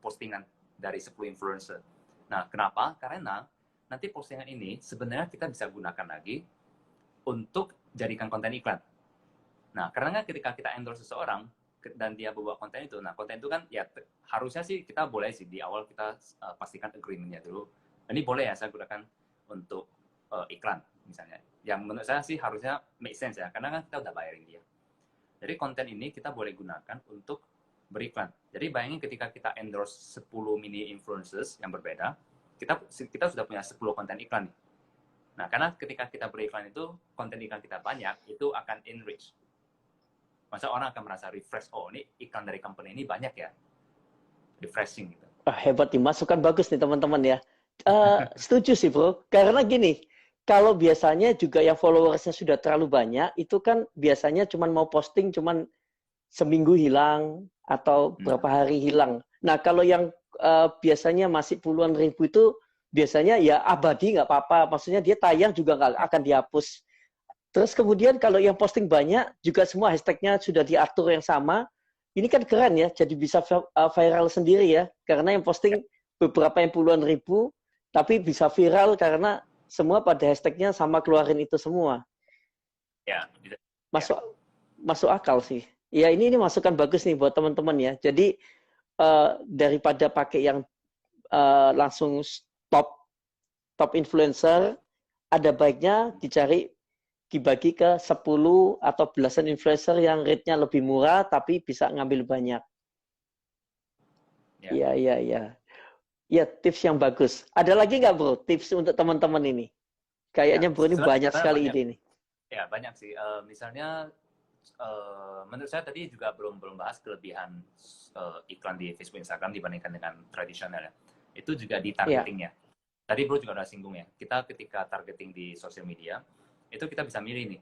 postingan dari 10 influencer. Nah, kenapa? Karena nanti postingan ini sebenarnya kita bisa gunakan lagi untuk jadikan konten iklan. Nah, karena ketika kita endorse seseorang dan dia membuat konten itu, nah konten itu kan ya harusnya sih kita boleh sih di awal kita pastikan agreement-nya dulu. Ini boleh ya saya gunakan untuk iklan misalnya. Yang menurut saya sih harusnya make sense ya, karena kan kita udah bayarin dia. Jadi konten ini kita boleh gunakan untuk beriklan. Jadi bayangin ketika kita endorse 10 mini influencers yang berbeda, kita sudah punya 10 konten iklan nih. Nah, karena ketika kita beriklan itu, konten iklan kita banyak, itu akan enrich. Masa orang akan merasa refresh, oh ini iklan dari company ini banyak ya. Refreshing gitu. Hebat nih, masukan bagus nih teman-teman ya. Setuju sih bro, karena gini, kalau biasanya juga yang followersnya sudah terlalu banyak, itu kan biasanya cuma mau posting cuman seminggu hilang atau berapa hari hilang. Nah kalau yang biasanya masih puluhan ribu itu biasanya ya abadi nggak apa-apa, maksudnya dia tayang juga nggak akan dihapus. Terus kemudian kalau yang posting banyak juga semua hashtagnya sudah diatur yang sama. Ini kan keren ya, jadi bisa viral sendiri ya, karena yang posting beberapa yang puluhan ribu, tapi bisa viral karena semua pada hashtagnya sama keluarin itu semua. Ya, masuk akal sih. Ya ini masukan bagus nih buat teman-teman ya. Jadi daripada pakai yang langsung top influencer, ada baiknya dibagi ke 10 atau belasan influencer yang rate-nya lebih murah tapi bisa ngambil banyak. Iya. Ya, tips yang bagus. Ada lagi nggak bro, tips untuk teman-teman ini? Kayaknya bro ini banyak sekali ide nih. Ya, banyak sih. Misalnya, menurut saya tadi juga belum bahas kelebihan iklan di Facebook, Instagram dibandingkan dengan tradisional ya. Itu juga di targetingnya. Tadi bro juga udah singgung ya. Kita ketika targeting di sosial media, itu kita bisa milih nih.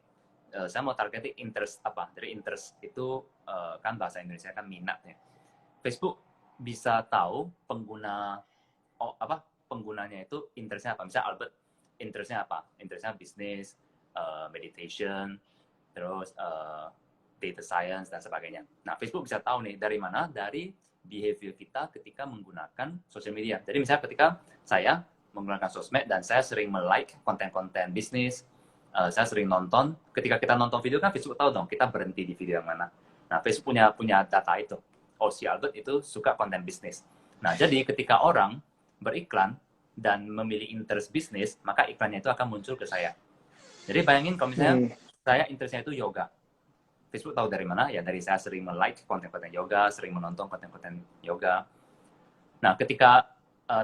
Saya mau targeting interest apa? Dari interest itu kan bahasa Indonesia kan minatnya. Facebook bisa tahu penggunanya itu interestnya apa. Misalnya Albert, interestnya apa? Interestnya bisnis, meditation, terus data science dan sebagainya. Nah, Facebook bisa tahu nih dari mana? Dari behavior kita ketika menggunakan sosial media. Jadi misalnya ketika saya menggunakan sosmed dan saya sering like konten-konten bisnis, saya sering nonton. Ketika kita nonton video kan Facebook tahu dong kita berhenti di video yang mana. Nah, Facebook punya data itu. Oh, si Albert itu suka konten bisnis. Nah, jadi ketika orang beriklan dan memilih interest bisnis, maka iklannya itu akan muncul ke saya. Jadi bayangin kalau misalnya saya interestnya itu yoga. Facebook tahu dari mana? Ya dari saya sering like konten-konten yoga, sering menonton konten-konten yoga. Nah, ketika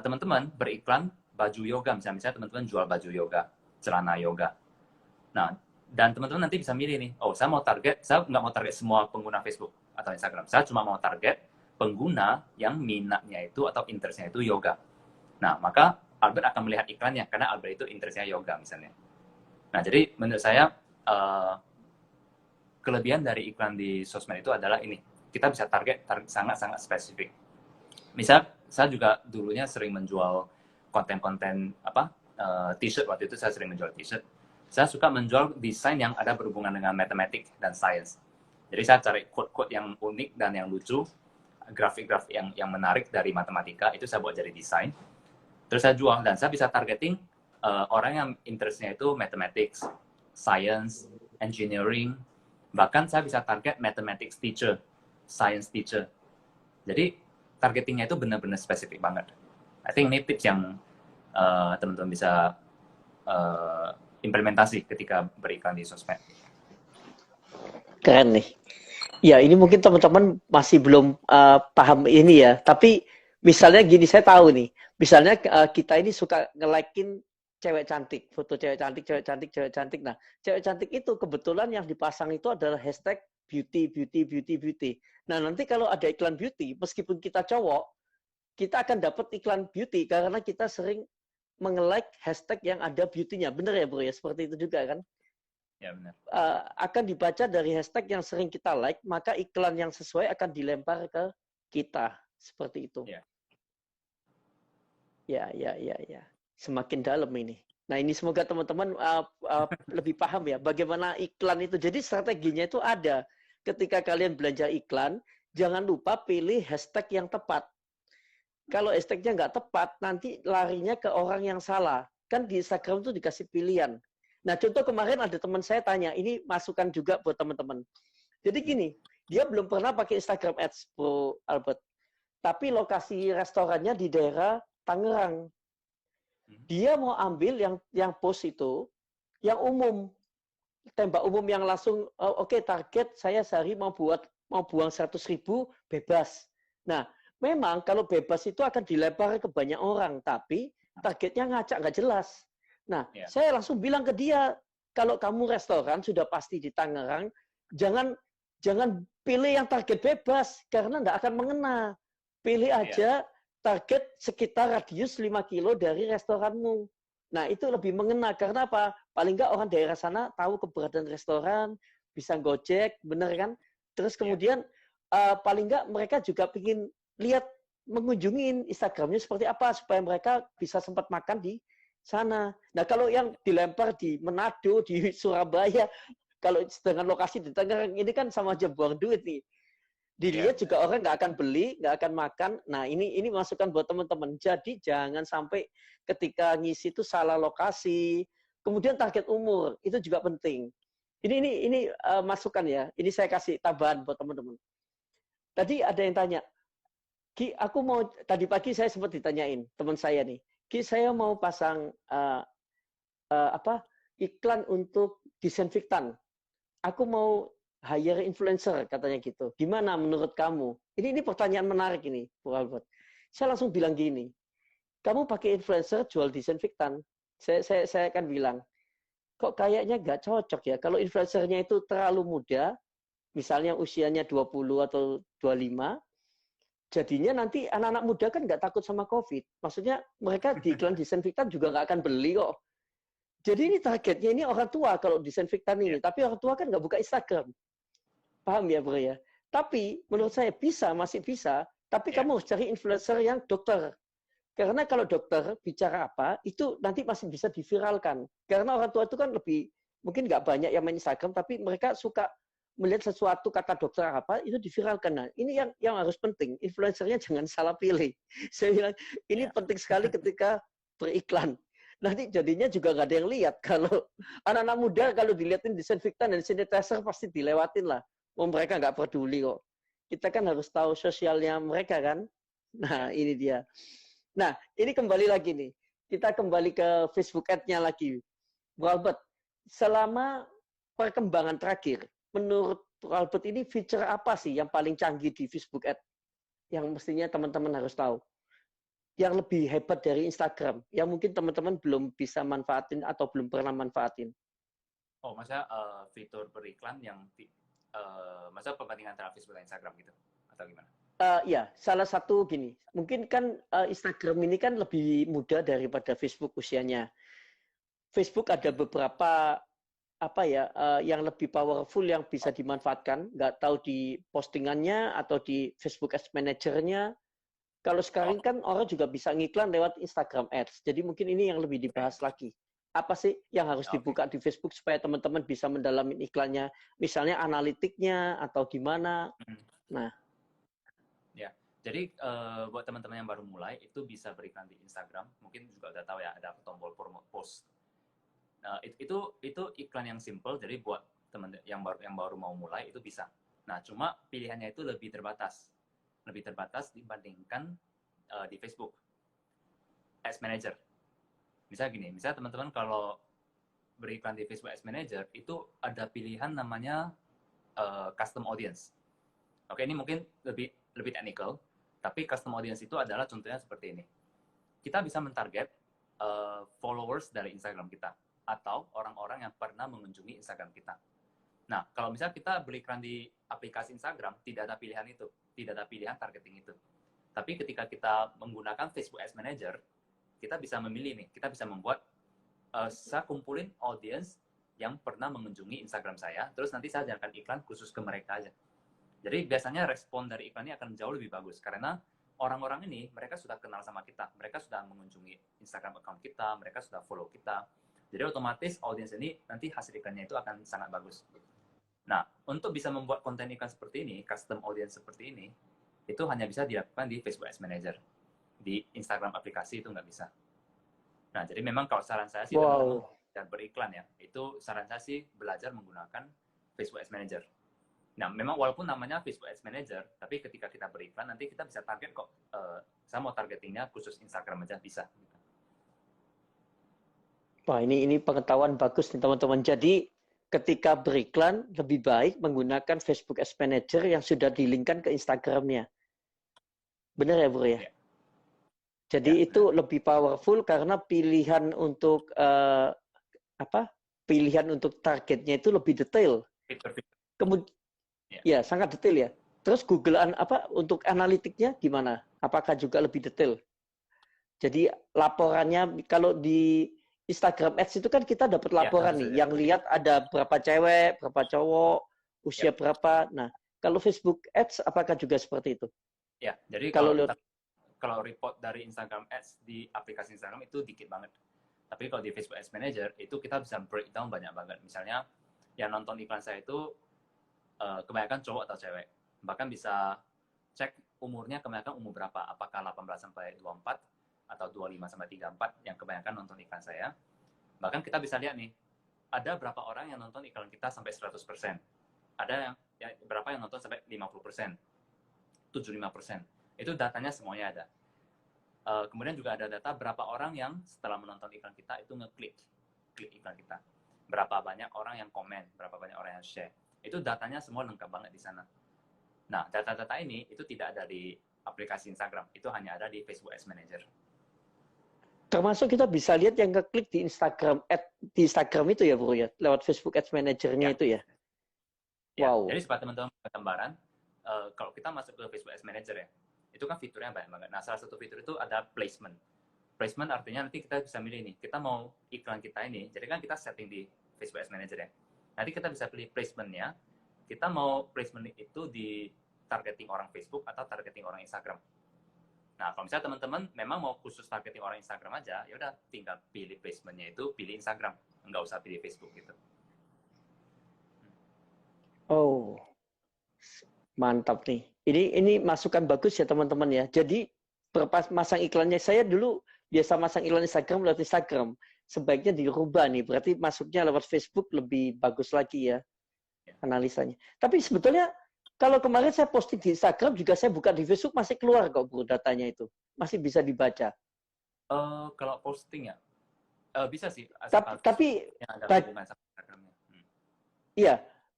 teman-teman beriklan baju yoga, misalnya teman-teman jual baju yoga, celana yoga. Nah, dan teman-teman nanti bisa milih nih, oh saya nggak mau target semua pengguna Facebook atau Instagram. Saya cuma mau target pengguna yang minatnya itu atau interestnya itu yoga. Nah, maka Albert akan melihat iklannya, karena Albert itu interestnya yoga misalnya. Nah, jadi menurut saya kelebihan dari iklan di sosmed itu adalah ini, kita bisa target sangat-sangat spesifik. Misal, saya juga dulunya sering menjual konten-konten t-shirt, waktu itu saya sering menjual t-shirt. Saya suka menjual desain yang ada berhubungan dengan matematik dan science. Jadi saya cari quote-quote yang unik dan yang lucu, grafik-grafik yang menarik dari matematika, itu saya buat jadi desain. Terus saya jual, dan saya bisa targeting orang yang interestnya itu mathematics, science, engineering, bahkan saya bisa target mathematics teacher, science teacher. Jadi targetingnya itu benar-benar spesifik banget. I think ini tips yang teman-teman bisa implementasi ketika beriklan di sosmed. Keren nih. Ya ini mungkin teman-teman masih belum paham ini ya. Tapi misalnya gini, saya tahu nih. Misalnya kita ini suka nge-like-in cewek cantik, foto cewek cantik. Nah, cewek cantik itu kebetulan yang dipasang itu adalah hashtag beauty. Nah, nanti kalau ada iklan beauty, meskipun kita cowok, kita akan dapat iklan beauty karena kita sering menge-like hashtag yang ada beauty-nya. Bener ya bro ya? Seperti itu juga kan? Ya benar. Akan dibaca dari hashtag yang sering kita like, maka iklan yang sesuai akan dilempar ke kita. Seperti itu. Ya. Ya. Semakin dalam ini. Nah ini semoga teman-teman lebih paham ya bagaimana iklan itu. Jadi strateginya itu ada. Ketika kalian belanja iklan, jangan lupa pilih hashtag yang tepat. Kalau hashtagnya nggak tepat, nanti larinya ke orang yang salah. Kan di Instagram itu dikasih pilihan. Nah contoh kemarin ada teman saya tanya, ini masukan juga buat teman-teman. Jadi gini, dia belum pernah pakai Instagram Ads, Bro Albert. Tapi lokasi restorannya di daerah Tangerang. Dia mau ambil yang post itu, yang umum, tembak umum yang langsung, oke, target saya sehari mau buang 100.000 bebas. Nah, memang kalau bebas itu akan dilempar ke banyak orang, tapi targetnya ngacak nggak jelas. Nah, saya langsung bilang ke dia, kalau kamu restoran sudah pasti di Tangerang, jangan pilih yang target bebas karena nggak akan mengena. Pilih aja target sekitar radius 5 kilo dari restoranmu. Nah, itu lebih mengena. Karena apa? Paling nggak orang daerah sana tahu keberadaan restoran, bisa Gojek, bener kan? Terus kemudian paling nggak mereka juga ingin lihat, mengunjungi Instagramnya seperti apa, supaya mereka bisa sempat makan di sana. Nah, kalau yang dilempar di Manado, di Surabaya, kalau dengan lokasi di Tangerang, ini kan sama aja buang duit nih. Dilihat juga orang nggak akan beli, nggak akan makan. Nah, ini masukan buat teman-teman. Jadi jangan sampai ketika ngisi itu salah lokasi. Kemudian target umur itu juga penting. Ini masukan ya. Ini saya kasih tambahan buat teman-teman. Tadi ada yang tanya, Ki, aku mau tadi pagi saya sempat ditanyain teman saya nih, Ki, saya mau pasang iklan untuk disinfektan. Aku mau hire influencer katanya gitu. Gimana menurut kamu? Ini pertanyaan menarik ini, Bu Albert. Saya langsung bilang gini, kamu pakai influencer jual disinfektan. Saya akan bilang, kok kayaknya nggak cocok ya. Kalau influencernya itu terlalu muda, misalnya usianya 20 atau 25, jadinya nanti anak-anak muda kan nggak takut sama COVID. Maksudnya mereka di iklan disinfektan juga nggak akan beli kok. Jadi ini targetnya ini orang tua kalau disinfektan ini. Tapi orang tua kan nggak buka Instagram. Paham ya bro ya? Tapi menurut saya masih bisa. Tapi kamu harus cari influencer yang dokter. Karena kalau dokter bicara apa, itu nanti masih bisa diviralkan. Karena orang tua itu kan lebih, mungkin nggak banyak yang main Instagram, tapi mereka suka melihat sesuatu kata dokter apa, itu diviralkan. Nah, ini yang harus penting. Influencernya jangan salah pilih. Saya bilang, ini penting sekali ketika beriklan. Nanti jadinya juga nggak ada yang lihat. Kalau anak-anak muda, kalau dilihatin disinfektan dan sanitizer, pasti dilewatin lah. Mereka nggak peduli kok. Kita kan harus tahu sosialnya mereka kan. Nah, ini dia. Nah, ini kembali lagi nih. Kita kembali ke Facebook Ad-nya lagi. Bro Albert, selama perkembangan terakhir, menurut Bro Albert ini feature apa sih yang paling canggih di Facebook Ad? Yang mestinya teman-teman harus tahu. Yang lebih hebat dari Instagram, yang mungkin teman-teman belum bisa manfaatin atau belum pernah manfaatin. Oh, masa fitur beriklan yang masa perbandingan antara Facebook dan Instagram gitu? Atau gimana? Ya, salah satu gini, mungkin kan Instagram ini kan lebih muda daripada Facebook usianya. Facebook ada beberapa yang lebih powerful yang bisa dimanfaatkan. Nggak tahu di postingannya atau di Facebook Ads Manager-nya. Kalau sekarang kan orang juga bisa ngiklan lewat Instagram Ads. Jadi mungkin ini yang lebih dibahas lagi. Apa sih yang harus dibuka di Facebook supaya teman-teman bisa mendalami iklannya? Misalnya analitiknya atau gimana? Nah. Ya, jadi buat teman-teman yang baru mulai itu bisa beriklan di Instagram. Mungkin juga udah tahu ya ada tombol promote post. Nah, itu iklan yang simple. Jadi buat teman yang baru mau mulai itu bisa. Nah, cuma pilihannya itu lebih terbatas dibandingkan di Facebook Ads Manager. Misal gini, misal teman-teman kalau beriklan di Facebook Ads Manager itu ada pilihan namanya custom audience. Oke, ini mungkin lebih technical, tapi custom audience itu adalah contohnya seperti ini. Kita bisa mentarget followers dari Instagram kita atau orang-orang yang pernah mengunjungi Instagram kita. Nah, kalau misalnya kita beriklan di aplikasi Instagram, tidak ada pilihan itu, tidak ada pilihan targeting itu. Tapi ketika kita menggunakan Facebook Ads Manager, kita bisa memilih nih, kita bisa membuat, saya kumpulin audience yang pernah mengunjungi Instagram saya, terus nanti saya jalankan iklan khusus ke mereka aja. Jadi biasanya respon dari iklan ini akan jauh lebih bagus, karena orang-orang ini, mereka sudah kenal sama kita, mereka sudah mengunjungi Instagram account kita, mereka sudah follow kita. Jadi otomatis audience ini nanti hasil iklannya itu akan sangat bagus. Nah, untuk bisa membuat konten iklan seperti ini, custom audience seperti ini, itu hanya bisa dilakukan di Facebook Ads Manager. Di Instagram aplikasi itu nggak bisa. Nah, jadi memang kalau saran saya sih, teman-teman dan beriklan ya, itu saran saya sih belajar menggunakan Facebook Ads Manager. Nah, memang walaupun namanya Facebook Ads Manager, tapi ketika kita beriklan, nanti kita bisa target kok, saya mau targetingnya khusus Instagram aja, bisa. Wah, ini pengetahuan bagus nih teman-teman. Jadi, ketika beriklan, lebih baik menggunakan Facebook Ads Manager yang sudah di-linkkan ke Instagram-nya. Benar ya, Bro ya? Jadi itu lebih powerful karena pilihan untuk pilihan untuk targetnya itu lebih detail. Kemudian ya sangat detail ya. Terus Google untuk analitiknya gimana? Apakah juga lebih detail? Jadi laporannya kalau di Instagram Ads itu kan kita dapat laporan nih, yang lihat ada berapa cewek, berapa cowok, usia berapa. Nah, kalau Facebook Ads apakah juga seperti itu? Ya, jadi kalau report dari Instagram Ads di aplikasi Instagram itu dikit banget. Tapi kalau di Facebook Ads Manager itu kita bisa breakdown banyak banget. Misalnya yang nonton iklan saya itu kebanyakan cowok atau cewek. Bahkan bisa cek umurnya kebanyakan umur berapa. Apakah 18 sampai 24 atau 25 sampai 34 yang kebanyakan nonton iklan saya. Bahkan kita bisa lihat nih, ada berapa orang yang nonton iklan kita sampai 100%. Ada yang berapa yang nonton sampai 50%, 75%. Itu datanya semuanya ada. Kemudian juga ada data berapa orang yang setelah menonton iklan kita itu klik iklan kita. Berapa banyak orang yang komen, berapa banyak orang yang share. Itu datanya semua lengkap banget di sana. Nah, data-data ini itu tidak ada di aplikasi Instagram, itu hanya ada di Facebook Ads Manager. Termasuk kita bisa lihat yang ngeklik di Instagram itu ya, Bro ya, lewat Facebook Ads Manager-nya itu ya. Wow. Jadi supaya teman-teman gambaran, kalau kita masuk ke Facebook Ads Manager ya, itu kan fiturnya banyak banget. Nah, salah satu fitur itu ada placement. Placement artinya nanti kita bisa milih nih, kita mau iklan kita ini, jadi kan kita setting di Facebook Ads Manager ya. Nanti kita bisa pilih placementnya, kita mau placement itu di targeting orang Facebook atau targeting orang Instagram. Nah, kalau misalnya teman-teman memang mau khusus targeting orang Instagram aja, ya udah tinggal pilih placementnya itu, pilih Instagram, nggak usah pilih Facebook gitu. Oh, mantap nih. Ini masukan bagus ya teman-teman ya. Jadi masang iklannya, saya dulu biasa masang iklan Instagram lewat Instagram. Sebaiknya dirubah nih, berarti masuknya lewat Facebook lebih bagus lagi ya analisanya. Tapi sebetulnya kalau kemarin saya posting di Instagram juga saya buka di Facebook masih keluar kok Bro datanya itu. Masih bisa dibaca. Kalau posting ya, bisa sih. Tapi yang ada hubungan sama Instagramnya. Iya.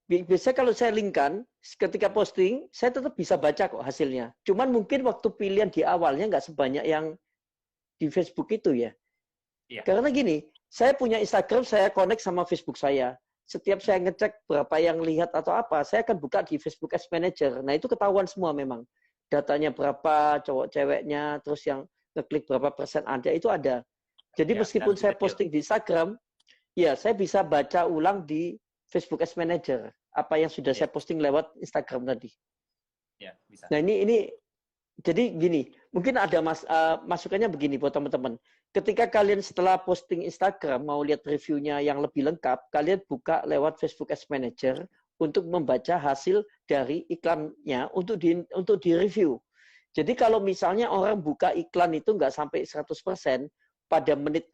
Biasanya kalau saya linkkan, ketika posting, saya tetap bisa baca kok hasilnya. Cuman mungkin waktu pilihan di awalnya nggak sebanyak yang di Facebook itu ya. Iya. Karena gini, saya punya Instagram, saya connect sama Facebook saya. Setiap saya ngecek berapa yang lihat atau apa, saya akan buka di Facebook Ads Manager. Nah itu ketahuan semua memang. Datanya berapa, cowok ceweknya, terus yang ngeklik berapa persen ada, itu ada. Jadi ya, meskipun saya posting di Instagram, ya saya bisa baca ulang di Facebook Ads Manager apa yang sudah saya posting lewat Instagram tadi. Ya, bisa. Nah ini jadi gini, mungkin ada masukannya begini buat teman-teman. Ketika kalian setelah posting Instagram mau lihat reviewnya yang lebih lengkap, kalian buka lewat Facebook Ads Manager untuk membaca hasil dari iklannya untuk di review. Jadi kalau misalnya orang buka iklan itu nggak sampai 100%, pada menit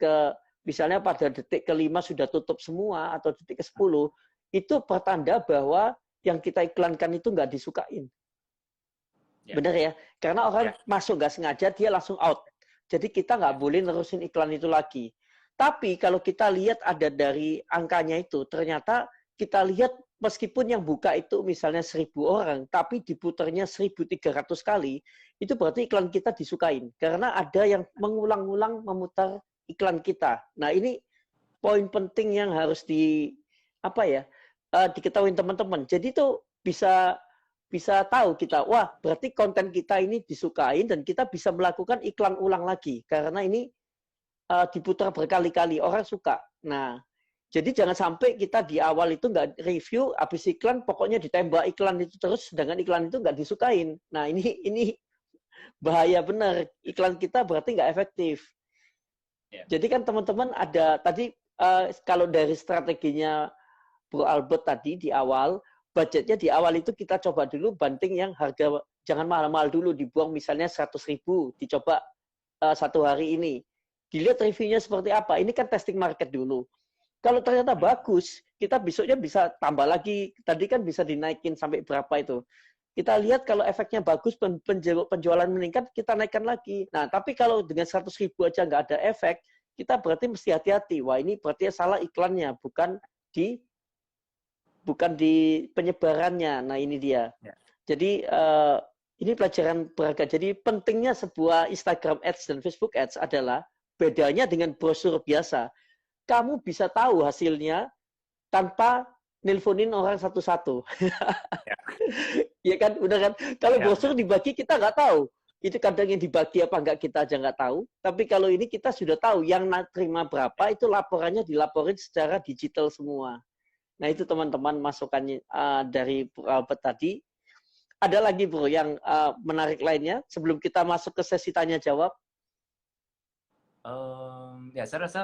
misalnya pada detik ke-5 sudah tutup semua atau detik ke-10, itu pertanda bahwa yang kita iklankan itu nggak disukain. Ya. Benar ya? Karena orang masuk nggak sengaja, dia langsung out. Jadi kita nggak boleh nerusin iklan itu lagi. Tapi kalau kita lihat ada dari angkanya itu, ternyata kita lihat meskipun yang buka itu misalnya 1.000 orang, tapi diputarnya 1.300 kali, itu berarti iklan kita disukain. Karena ada yang mengulang-ulang memutar iklan kita. Nah ini poin penting yang harus diketahui teman-teman. Jadi itu bisa tahu kita, wah berarti konten kita ini disukain dan kita bisa melakukan iklan ulang lagi. Karena ini diputar berkali-kali, orang suka. Nah, jadi jangan sampai kita di awal itu nggak review, habis iklan pokoknya ditembak iklan itu terus, sedangkan iklan itu nggak disukain. Nah, ini bahaya benar. Iklan kita berarti nggak efektif. Jadi kan teman-teman ada tadi kalau dari strateginya Bro Albert tadi di awal, budgetnya di awal itu kita coba dulu banting yang harga jangan mahal-mahal dulu, dibuang misalnya 100.000, dicoba 1 hari ini. Dilihat reviewnya seperti apa. Ini kan testing market dulu. Kalau ternyata bagus, kita besoknya bisa tambah lagi. Tadi kan bisa dinaikin sampai berapa itu. Kita lihat kalau efeknya bagus, penjualan meningkat, kita naikkan lagi. Nah, tapi kalau dengan 100.000 aja nggak ada efek, kita berarti mesti hati-hati. Wah, ini berarti salah iklannya, bukan di penyebarannya. Nah, ini dia. Jadi, ini pelajaran berharga. Jadi, pentingnya sebuah Instagram Ads dan Facebook Ads adalah bedanya dengan brosur biasa. Kamu bisa tahu hasilnya tanpa nelponin orang satu-satu. Ya kan, udah kan. Kalau brosur dibagi kita nggak tahu. Itu kadang yang dibagi apa nggak kita aja nggak tahu. Tapi kalau ini kita sudah tahu yang terima berapa, itu laporannya dilaporin secara digital semua. Nah itu teman-teman masukannya dari Albert tadi. Ada lagi bro yang menarik lainnya sebelum kita masuk ke sesi tanya jawab? Ya saya rasa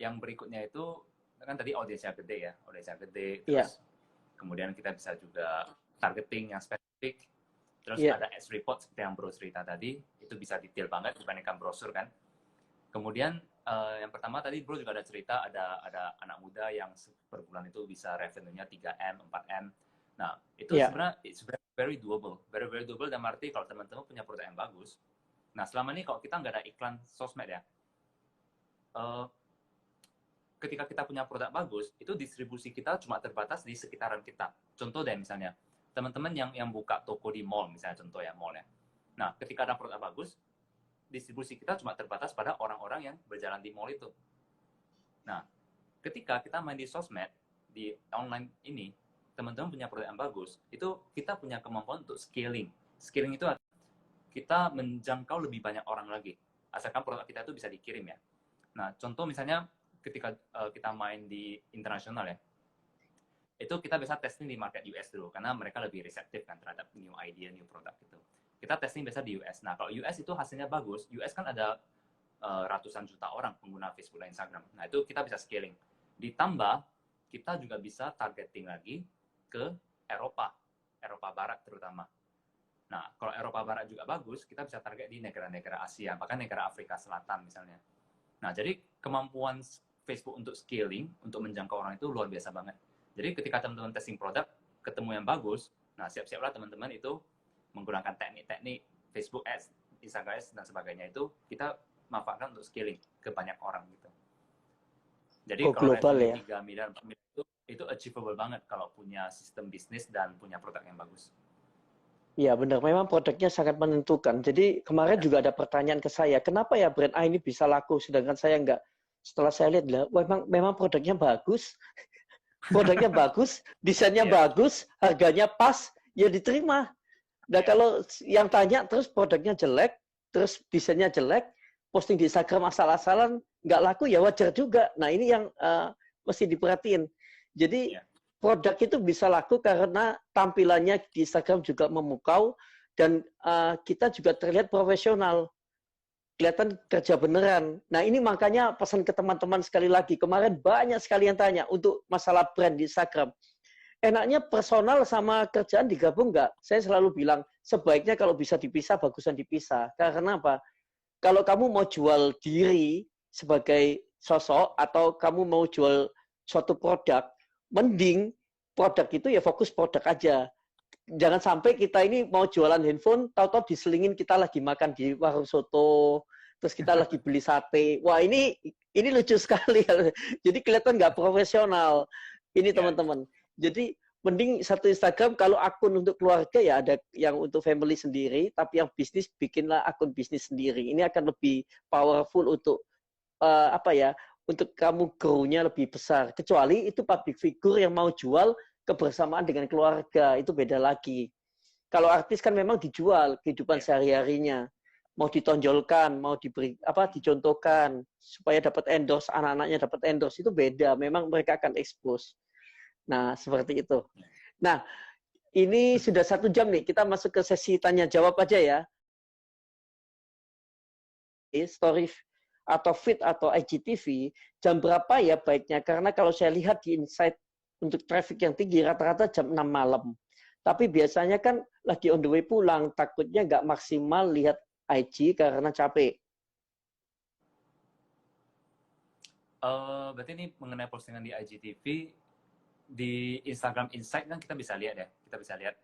yang berikutnya itu kan tadi audiensnya gede, terus kemudian kita bisa juga targeting yang spesifik, terus ada ads report seperti yang bro cerita tadi, itu bisa detail banget dibandingkan brosur kan. Kemudian yang pertama tadi bro juga ada cerita ada anak muda yang per bulan itu bisa revenue-nya 3M, 4M. Nah itu sebenarnya it's very doable, very doable, dan arti kalau teman-teman punya produk yang bagus. Nah selama ini kalau kita nggak ada iklan sosmed ya, ketika kita punya produk bagus, itu distribusi kita cuma terbatas di sekitaran kita. Contoh deh misalnya, teman-teman yang buka toko di mall, misalnya contoh ya mall ya. Nah, ketika ada produk bagus, distribusi kita cuma terbatas pada orang-orang yang berjalan di mall itu. Nah, ketika kita main di sosmed, di online ini, teman-teman punya produk yang bagus, itu kita punya kemampuan untuk scaling. Scaling itu kita menjangkau lebih banyak orang lagi, asalkan produk kita itu bisa dikirim ya. Nah, contoh misalnya ketika kita main di internasional ya, itu kita bisa testing di market US dulu, karena mereka lebih reseptif kan terhadap new idea, new product gitu. Kita testing biasa di US. Nah, kalau US itu hasilnya bagus, US kan ada ratusan juta orang pengguna Facebook dan Instagram. Nah, itu kita bisa scaling. Ditambah, kita juga bisa targeting lagi ke Eropa Barat terutama. Nah, kalau Eropa Barat juga bagus, kita bisa target di negara-negara Asia, bahkan negara Afrika Selatan misalnya. Nah, jadi kemampuan Facebook untuk scaling, untuk menjangkau orang itu luar biasa banget. Jadi ketika teman-teman testing produk, ketemu yang bagus, nah siap-siaplah teman-teman itu menggunakan teknik-teknik Facebook Ads, Instagram Ads, dan sebagainya itu kita manfaatkan untuk scaling ke banyak orang gitu. Jadi kalau global ya? 3 miliar, 4 miliar itu achievable banget kalau punya sistem bisnis dan punya produk yang bagus. Iya benar, memang produknya sangat menentukan. Jadi kemarin juga ada pertanyaan ke saya, kenapa ya brand A ini bisa laku, sedangkan saya enggak. Setelah saya lihat, lah, memang produknya bagus, produknya bagus, desainnya bagus, harganya pas, ya diterima. Nah kalau yang tanya terus produknya jelek, terus desainnya jelek, posting di Instagram asal-asalan, nggak laku ya wajar juga. Nah ini yang mesti diperhatiin. Jadi produk itu bisa laku karena tampilannya di Instagram juga memukau dan kita juga terlihat profesional, kelihatan kerja beneran. Nah ini makanya pesan ke teman-teman sekali lagi, kemarin banyak sekali yang tanya untuk masalah brand di Instagram. Enaknya personal sama kerjaan digabung nggak? Saya selalu bilang sebaiknya kalau bisa dipisah, bagusan dipisah. Karena apa? Kalau kamu mau jual diri sebagai sosok atau kamu mau jual suatu produk, mending produk itu ya fokus produk aja. Jangan sampai kita ini mau jualan handphone, tahu-tahu diselingin kita lagi makan di warung soto, terus kita lagi beli sate. Wah ini lucu sekali. Jadi kelihatan nggak profesional. Ini teman-teman. Jadi mending satu Instagram, kalau akun untuk keluarga ya ada yang untuk family sendiri, tapi yang bisnis bikinlah akun bisnis sendiri. Ini akan lebih powerful untuk untuk kamu grow-nya lebih besar. Kecuali itu public figure yang mau jual kebersamaan dengan keluarga, itu beda lagi. Kalau artis kan memang dijual kehidupan sehari-harinya. mau ditonjolkan, mau diberi dicontohkan supaya dapat endorse, anak-anaknya dapat endorse, itu beda. Memang mereka akan expose. Nah, seperti itu. Nah, ini sudah 1 jam nih. Kita masuk ke sesi tanya jawab aja ya. Story atau feed atau IGTV, jam berapa ya baiknya? Karena kalau saya lihat di Insight untuk traffic yang tinggi rata-rata jam 6 malam. Tapi biasanya kan lagi on the way pulang, takutnya nggak maksimal lihat IG karena capek. Berarti ini mengenai postingan di IGTV, di Instagram Insight kan kita bisa lihat ya, kita bisa lihat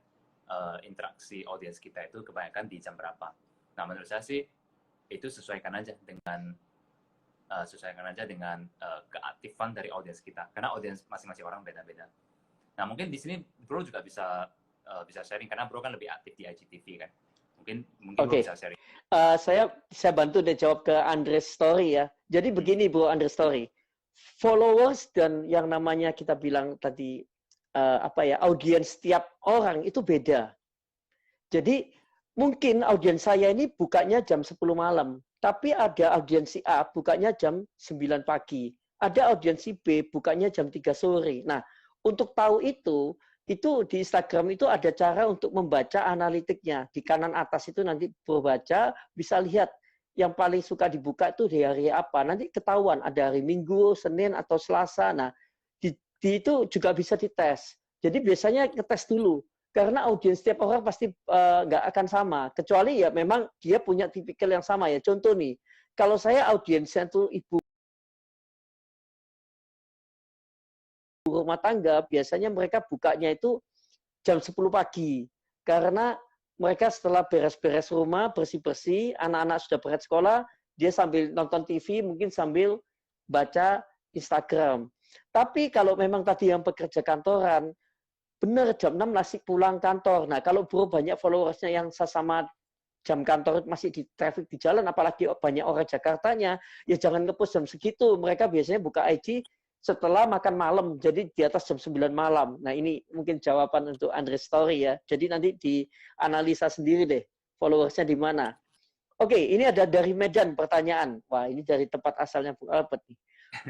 interaksi audiens kita itu kebanyakan di jam berapa. Nah, menurut saya sih itu sesuaikan aja dengan keaktifan dari audiens kita, karena audiens masing-masing orang beda-beda. Nah, mungkin di sini Bro juga bisa sharing, karena Bro kan lebih aktif di IGTV kan. Mungkin Bro bisa sharing. Saya bantu deh jawab ke Andres Story ya. Jadi begini Bro Andres Story, followers dan yang namanya kita bilang tadi audiens setiap orang itu beda. Jadi mungkin audiens saya ini bukanya jam 10 malam, tapi ada audiensi A bukanya jam 9 pagi. Ada audiensi B bukanya jam 3 sore. Nah, untuk tahu itu di Instagram itu ada cara untuk membaca analitiknya. Di kanan atas itu nanti berbaca, bisa lihat yang paling suka dibuka itu di hari apa. Nanti ketahuan ada hari Minggu, Senin, atau Selasa. Nah, di itu juga bisa dites. Jadi biasanya ngetes dulu. Karena audiens setiap orang pasti nggak akan sama. Kecuali ya memang dia punya tipikal yang sama ya. Contoh nih, kalau saya audiensnya itu ibu rumah tangga, biasanya mereka bukanya itu jam 10 pagi. Karena mereka setelah beres-beres rumah, bersih-bersih, anak-anak sudah berangkat sekolah, dia sambil nonton TV, mungkin sambil baca Instagram. Tapi kalau memang tadi yang pekerja kantoran, benar jam 6 masih pulang kantor. Nah, kalau Bro banyak followersnya yang sama jam kantor masih di traffic di jalan, apalagi banyak orang Jakartanya, ya jangan ngepost jam segitu. Mereka biasanya buka IG setelah makan malam, jadi di atas jam 9 malam. Nah, ini mungkin jawaban untuk Andre Story ya. Jadi nanti dianalisa sendiri deh, followersnya di mana. Oke, ini ada dari Medan pertanyaan. Wah, ini dari tempat asalnya Bung Albert nih.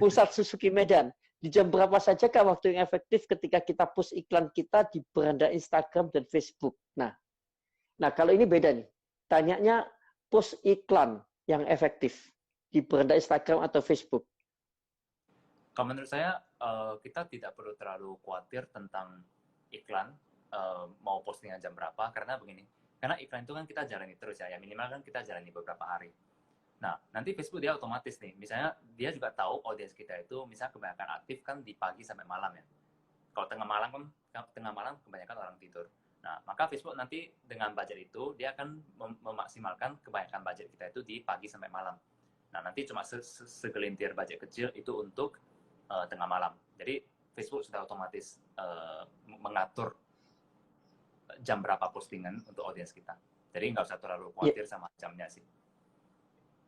Pusat Suzuki Medan. Di jam berapa saja kah waktu yang efektif ketika kita post iklan kita di beranda Instagram dan Facebook? Nah, kalau ini beda nih. Tanyanya post iklan yang efektif di beranda Instagram atau Facebook. Kalau menurut saya, kita tidak perlu terlalu khawatir tentang iklan, mau postingan jam berapa, karena begini, karena iklan itu kan kita jalani terus ya, minimal kan kita jalani beberapa hari. Nah, nanti Facebook dia otomatis nih, misalnya dia juga tahu audiens kita itu, misalnya kebanyakan aktif kan di pagi sampai malam ya. Kalau tengah malam kebanyakan orang tidur. Nah, maka Facebook nanti dengan budget itu, dia akan memaksimalkan kebanyakan budget kita itu di pagi sampai malam. Nah, nanti cuma segelintir budget kecil itu untuk tengah malam. Jadi Facebook sudah otomatis mengatur jam berapa postingan untuk audiens kita. Jadi nggak usah terlalu khawatir sama jamnya sih.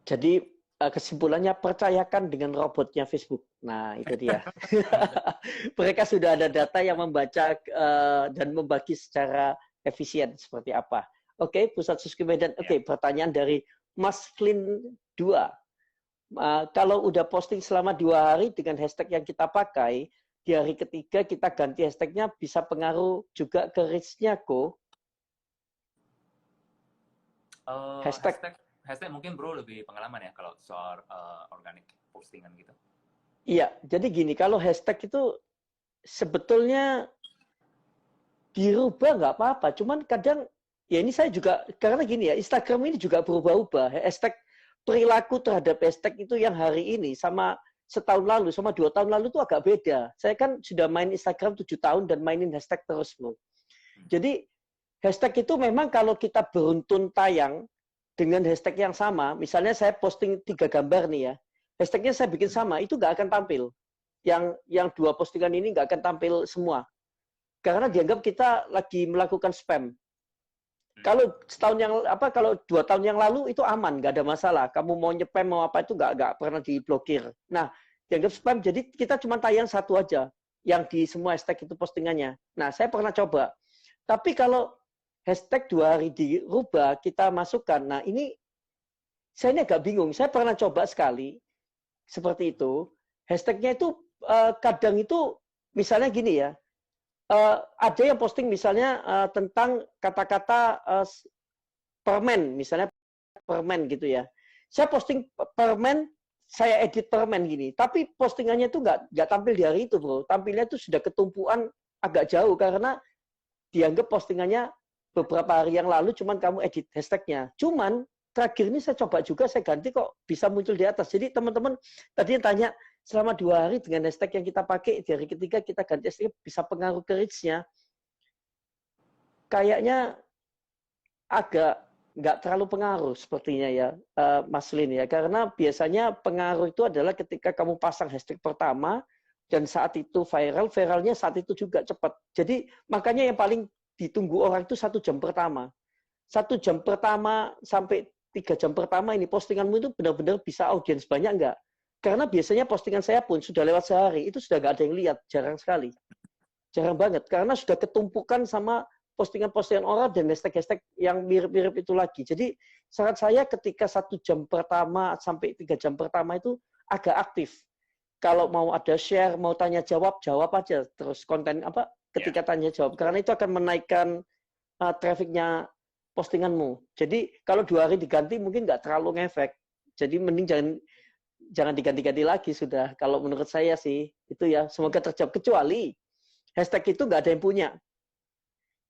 Jadi kesimpulannya percayakan dengan robotnya Facebook. Nah, itu dia. Mereka sudah ada data yang membaca dan membagi secara efisien seperti apa. Oke, Pusat Suzuki Medan. Oke, pertanyaan dari Mas Flynn 2. Kalau udah posting selama 2 hari dengan hashtag yang kita pakai, di hari ketiga kita ganti hashtagnya, bisa pengaruh juga ke reach-nya kok? Hashtag mungkin Bro lebih pengalaman ya kalau soal organic postingan gitu. Iya, jadi gini, kalau hashtag itu sebetulnya dirubah nggak apa-apa, cuman kadang, ya ini saya juga, karena gini ya, Instagram ini juga berubah-ubah. Hashtag perilaku terhadap hashtag itu yang hari ini sama setahun lalu, sama 2 tahun lalu itu agak beda. Saya kan sudah main Instagram 7 tahun dan mainin hashtag terus, Bro. Jadi hashtag itu memang kalau kita beruntun tayang dengan hashtag yang sama, misalnya saya posting 3 gambar nih ya, hashtagnya saya bikin sama, itu nggak akan tampil. Yang 2 postingan ini nggak akan tampil semua. Karena dianggap kita lagi melakukan spam. Kalau 2 tahun yang lalu itu aman, nggak ada masalah. Kamu mau nyepam mau apa itu nggak pernah diblokir. Nah, dianggap spam, jadi kita cuma tayang 1 aja yang di semua hashtag itu postingannya. Nah, saya pernah coba. Tapi kalau hashtag 2 hari dirubah, kita masukkan. Nah, ini Saya ini agak bingung. Saya pernah coba sekali seperti itu. Hashtagnya itu kadang itu misalnya gini ya. Ada yang posting misalnya tentang kata-kata permen, misalnya permen gitu ya. Saya posting permen, saya edit permen gini. Tapi postingannya itu nggak tampil di hari itu, bro. Tampilnya itu sudah ketumpuan agak jauh karena dianggap postingannya beberapa hari yang lalu, cuman kamu edit hashtagnya. Cuman terakhir ini saya coba juga, saya ganti kok bisa muncul di atas. Jadi teman-teman tadi yang tanya, selama 2 hari dengan hashtag yang kita pakai, di hari ketiga kita ganti hashtag, bisa pengaruh ke reach-nya. Kayaknya agak nggak terlalu pengaruh sepertinya ya, Mas Lin ya. Karena biasanya pengaruh itu adalah ketika kamu pasang hashtag pertama, dan saat itu viral, viralnya saat itu juga cepat. Jadi makanya yang paling ditunggu orang itu 1 jam pertama. 1 jam pertama sampai 3 jam pertama ini postinganmu itu benar-benar bisa audiens banyak nggak? Karena biasanya postingan saya pun sudah lewat sehari, itu sudah nggak ada yang lihat, jarang sekali. Jarang banget, karena sudah ketumpukan sama postingan-postingan orang dan hashtag-hashtag yang mirip-mirip itu lagi. Jadi saran saya ketika 1 jam pertama sampai 3 jam pertama itu agak aktif. Kalau mau ada share, mau tanya jawab, jawab aja. Terus konten apa ketika tanya jawab. Karena itu akan menaikkan trafficnya postinganmu. Jadi kalau 2 hari diganti mungkin nggak terlalu ngefek. Jadi mending jangan diganti-ganti lagi sudah. Kalau menurut saya sih itu ya, semoga terjawab. Kecuali hashtag itu nggak ada yang punya.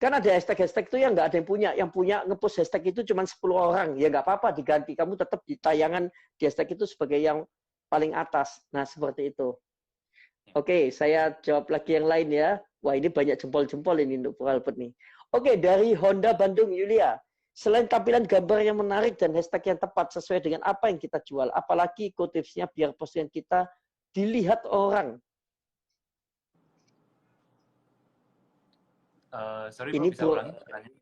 Kan ada hashtag-hashtag itu yang nggak ada yang punya. Yang punya ngepost hashtag itu cuma 10 orang. Ya nggak apa-apa diganti. Kamu tetap di tayangan di hashtag itu sebagai yang paling atas. Nah, seperti itu. Oke, saya jawab lagi yang lain ya. Wah, ini banyak jempol-jempol ini untuk Pak Albert nih. Oke, dari Honda Bandung, Yulia. Selain tampilan gambar yang menarik dan hashtag yang tepat sesuai dengan apa yang kita jual, apalagi tipsnya biar postingan kita dilihat orang. Sorry Ini bro, bisa ulangi pertanyaannya?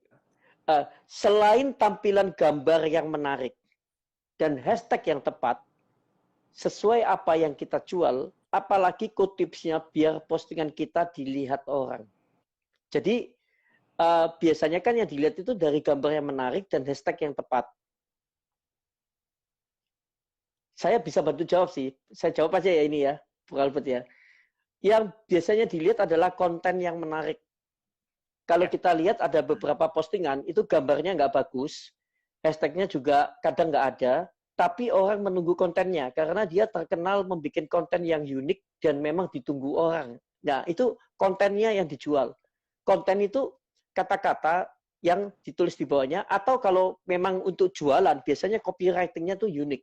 Selain tampilan gambar yang menarik dan hashtag yang tepat, sesuai apa yang kita jual, apalagi tipsnya biar postingan kita dilihat orang. Jadi biasanya kan yang dilihat itu dari gambar yang menarik dan hashtag yang tepat. Saya bisa bantu jawab sih. Saya jawab aja ya ini ya, Bu Albert ya. Yang biasanya dilihat adalah konten yang menarik. Kalau kita lihat ada beberapa postingan, itu gambarnya nggak bagus, hashtagnya juga kadang nggak ada, tapi orang menunggu kontennya karena dia terkenal membuat konten yang unik dan memang ditunggu orang. Nah, itu kontennya yang dijual. Konten itu kata-kata yang ditulis di bawahnya, atau kalau memang untuk jualan, biasanya copywriting-nya tuh unik.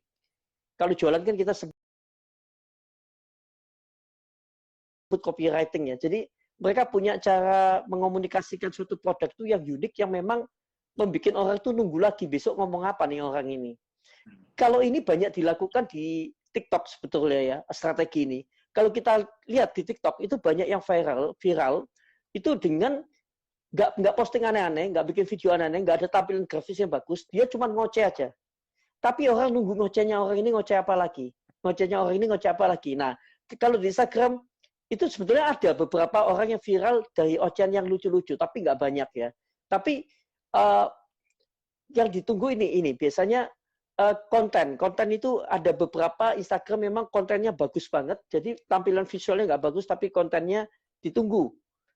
Kalau jualan kan kita sebut copywriting ya. Jadi mereka punya cara mengomunikasikan suatu produk itu yang unik, yang memang membuat orang tuh nunggu lagi besok ngomong apa nih orang ini. Kalau ini banyak dilakukan di TikTok sebetulnya ya, strategi ini. Kalau kita lihat di TikTok itu banyak yang viral itu dengan nggak posting aneh-aneh, nggak bikin video aneh-aneh, nggak ada tampilan grafis yang bagus, dia cuma ngoceh aja. Tapi orang nunggu ngocehnya orang ini ngoceh apa lagi, ngocehnya orang ini ngoceh apa lagi. Nah, kalau di Instagram itu sebetulnya ada beberapa orang yang viral dari ocehan yang lucu-lucu, tapi nggak banyak ya. Tapi yang ditunggu ini biasanya konten itu ada beberapa Instagram memang kontennya bagus banget, jadi tampilan visualnya nggak bagus, tapi kontennya ditunggu.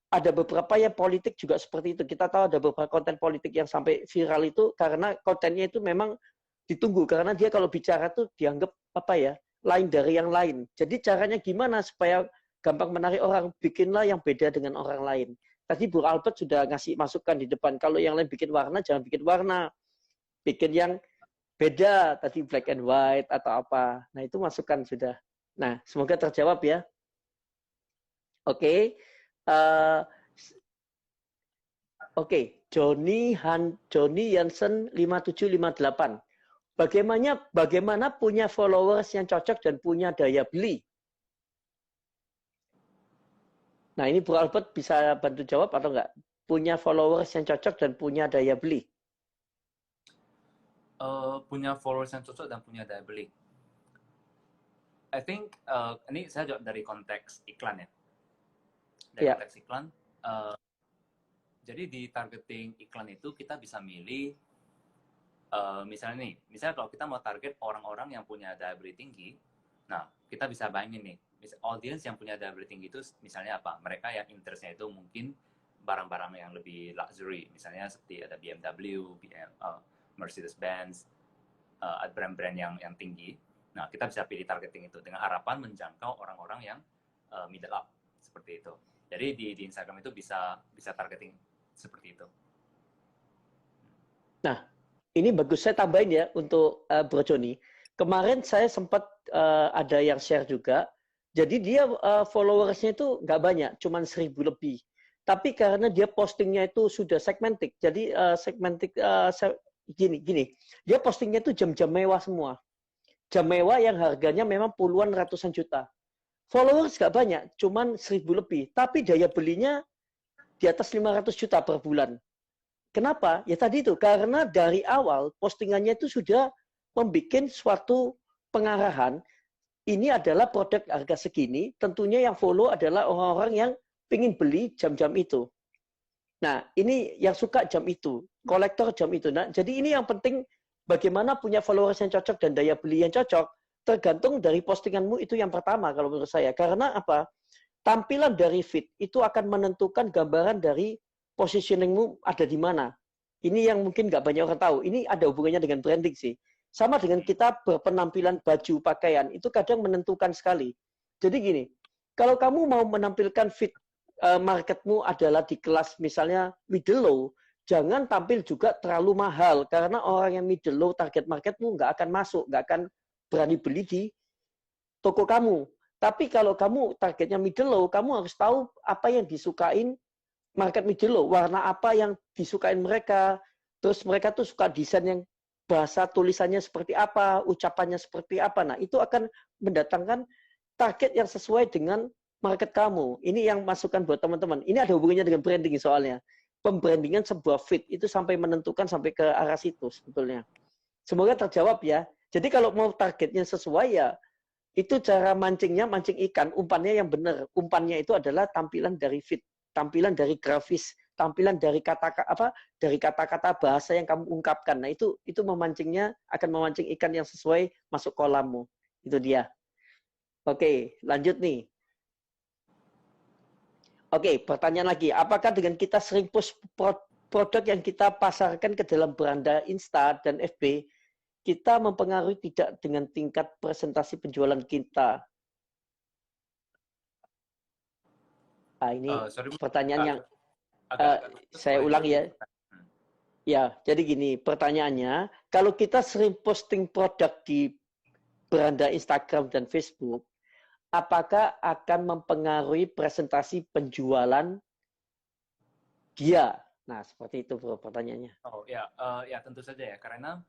Ada beberapa yang politik juga seperti itu. Kita tahu ada beberapa konten politik yang sampai viral itu karena kontennya itu memang ditunggu, karena dia kalau bicara tuh dianggap apa ya, lain dari yang lain. Jadi caranya gimana supaya gampang menarik orang, bikinlah yang beda dengan orang lain. Tadi Bu Albert sudah ngasih masukan di depan, kalau yang lain bikin warna, jangan bikin warna. Bikin yang beda, tadi black and white atau apa. Nah, itu masukan sudah. Nah, semoga terjawab ya. Oke. Oke, Johnny Jansen 5758. Bagaimana punya followers yang cocok dan punya daya beli? Nah, ini Bu Albert bisa bantu jawab atau enggak? Punya followers yang cocok dan punya daya beli. Punya followers yang cocok dan punya daya beli. I think ini saya jawab dari konteks iklan ya. Dari konteks iklan. Jadi di targeting iklan itu kita bisa milih misalnya kalau kita mau target orang-orang yang punya daya beli tinggi, nah kita bisa bayangin nih, audiens yang punya daya beli tinggi itu misalnya apa? Mereka yang interestnya itu mungkin barang-barang yang lebih luxury, misalnya seperti ada BMW, Mercedes-Benz, brand-brand yang tinggi. Nah, kita bisa pilih targeting itu dengan harapan menjangkau orang-orang yang middle up seperti itu. Jadi di Instagram itu bisa targeting seperti itu. Nah, ini bagus saya tambahin ya untuk Bro Joni. Kemarin saya sempat ada yang share juga. Jadi dia followersnya itu nggak banyak, cuma 1.000 lebih. Tapi karena dia postingnya itu sudah segmented, jadi gini, dia postingnya itu jam-jam mewah semua. Jam mewah yang harganya memang puluhan ratusan juta. Followers nggak banyak, cuma 1.000 lebih. Tapi daya belinya di atas 500 juta per bulan. Kenapa? Ya tadi itu, karena dari awal postingannya itu sudah membuat suatu pengarahan, ini adalah produk harga segini, tentunya yang follow adalah orang-orang yang ingin beli jam-jam itu. Nah, ini yang suka jam itu, kolektor jam itu. Nah, jadi ini yang penting bagaimana punya followers yang cocok dan daya beli yang cocok, tergantung dari postinganmu itu yang pertama kalau menurut saya. Karena apa? Tampilan dari feed itu akan menentukan gambaran dari positioningmu ada di mana. Ini yang mungkin nggak banyak orang tahu. Ini ada hubungannya dengan branding sih. Sama dengan kita berpenampilan baju, pakaian, itu kadang menentukan sekali. Jadi gini, kalau kamu mau menampilkan feed marketmu adalah di kelas misalnya middle low, jangan tampil juga terlalu mahal. Karena orang yang middle low target marketmu nggak akan masuk, nggak akan berani beli di toko kamu. Tapi kalau kamu targetnya middle low, kamu harus tahu apa yang disukain market middle low, warna apa yang disukain mereka, terus mereka tuh suka desain yang bahasa tulisannya seperti apa, ucapannya seperti apa. Nah, itu akan mendatangkan target yang sesuai dengan market kamu. Ini yang masukan buat teman-teman. Ini ada hubungannya dengan branding soalnya. Pembrandingan sebuah feed itu sampai menentukan sampai ke arah situ sebetulnya. Semoga terjawab ya. Jadi kalau mau targetnya sesuai ya, itu cara mancingnya, mancing ikan, umpannya yang benar. Umpannya itu adalah tampilan dari feed, tampilan dari grafis, tampilan dari kata-kata bahasa yang kamu ungkapkan. Nah, itu memancingnya akan memancing ikan yang sesuai masuk kolammu. Itu dia. Oke, lanjut nih. Oke, pertanyaan lagi. Apakah dengan kita sering post produk yang kita pasarkan ke dalam beranda Insta dan FB, kita mempengaruhi tidak dengan tingkat presentasi penjualan kita? Ini pertanyaan yang saya ulang ya. Ya, jadi gini, pertanyaannya, kalau kita sering posting produk di beranda Instagram dan Facebook, apakah akan mempengaruhi presentasi penjualan dia? Nah, seperti itu bro pertanyaannya. Oh ya, ya tentu saja ya, karena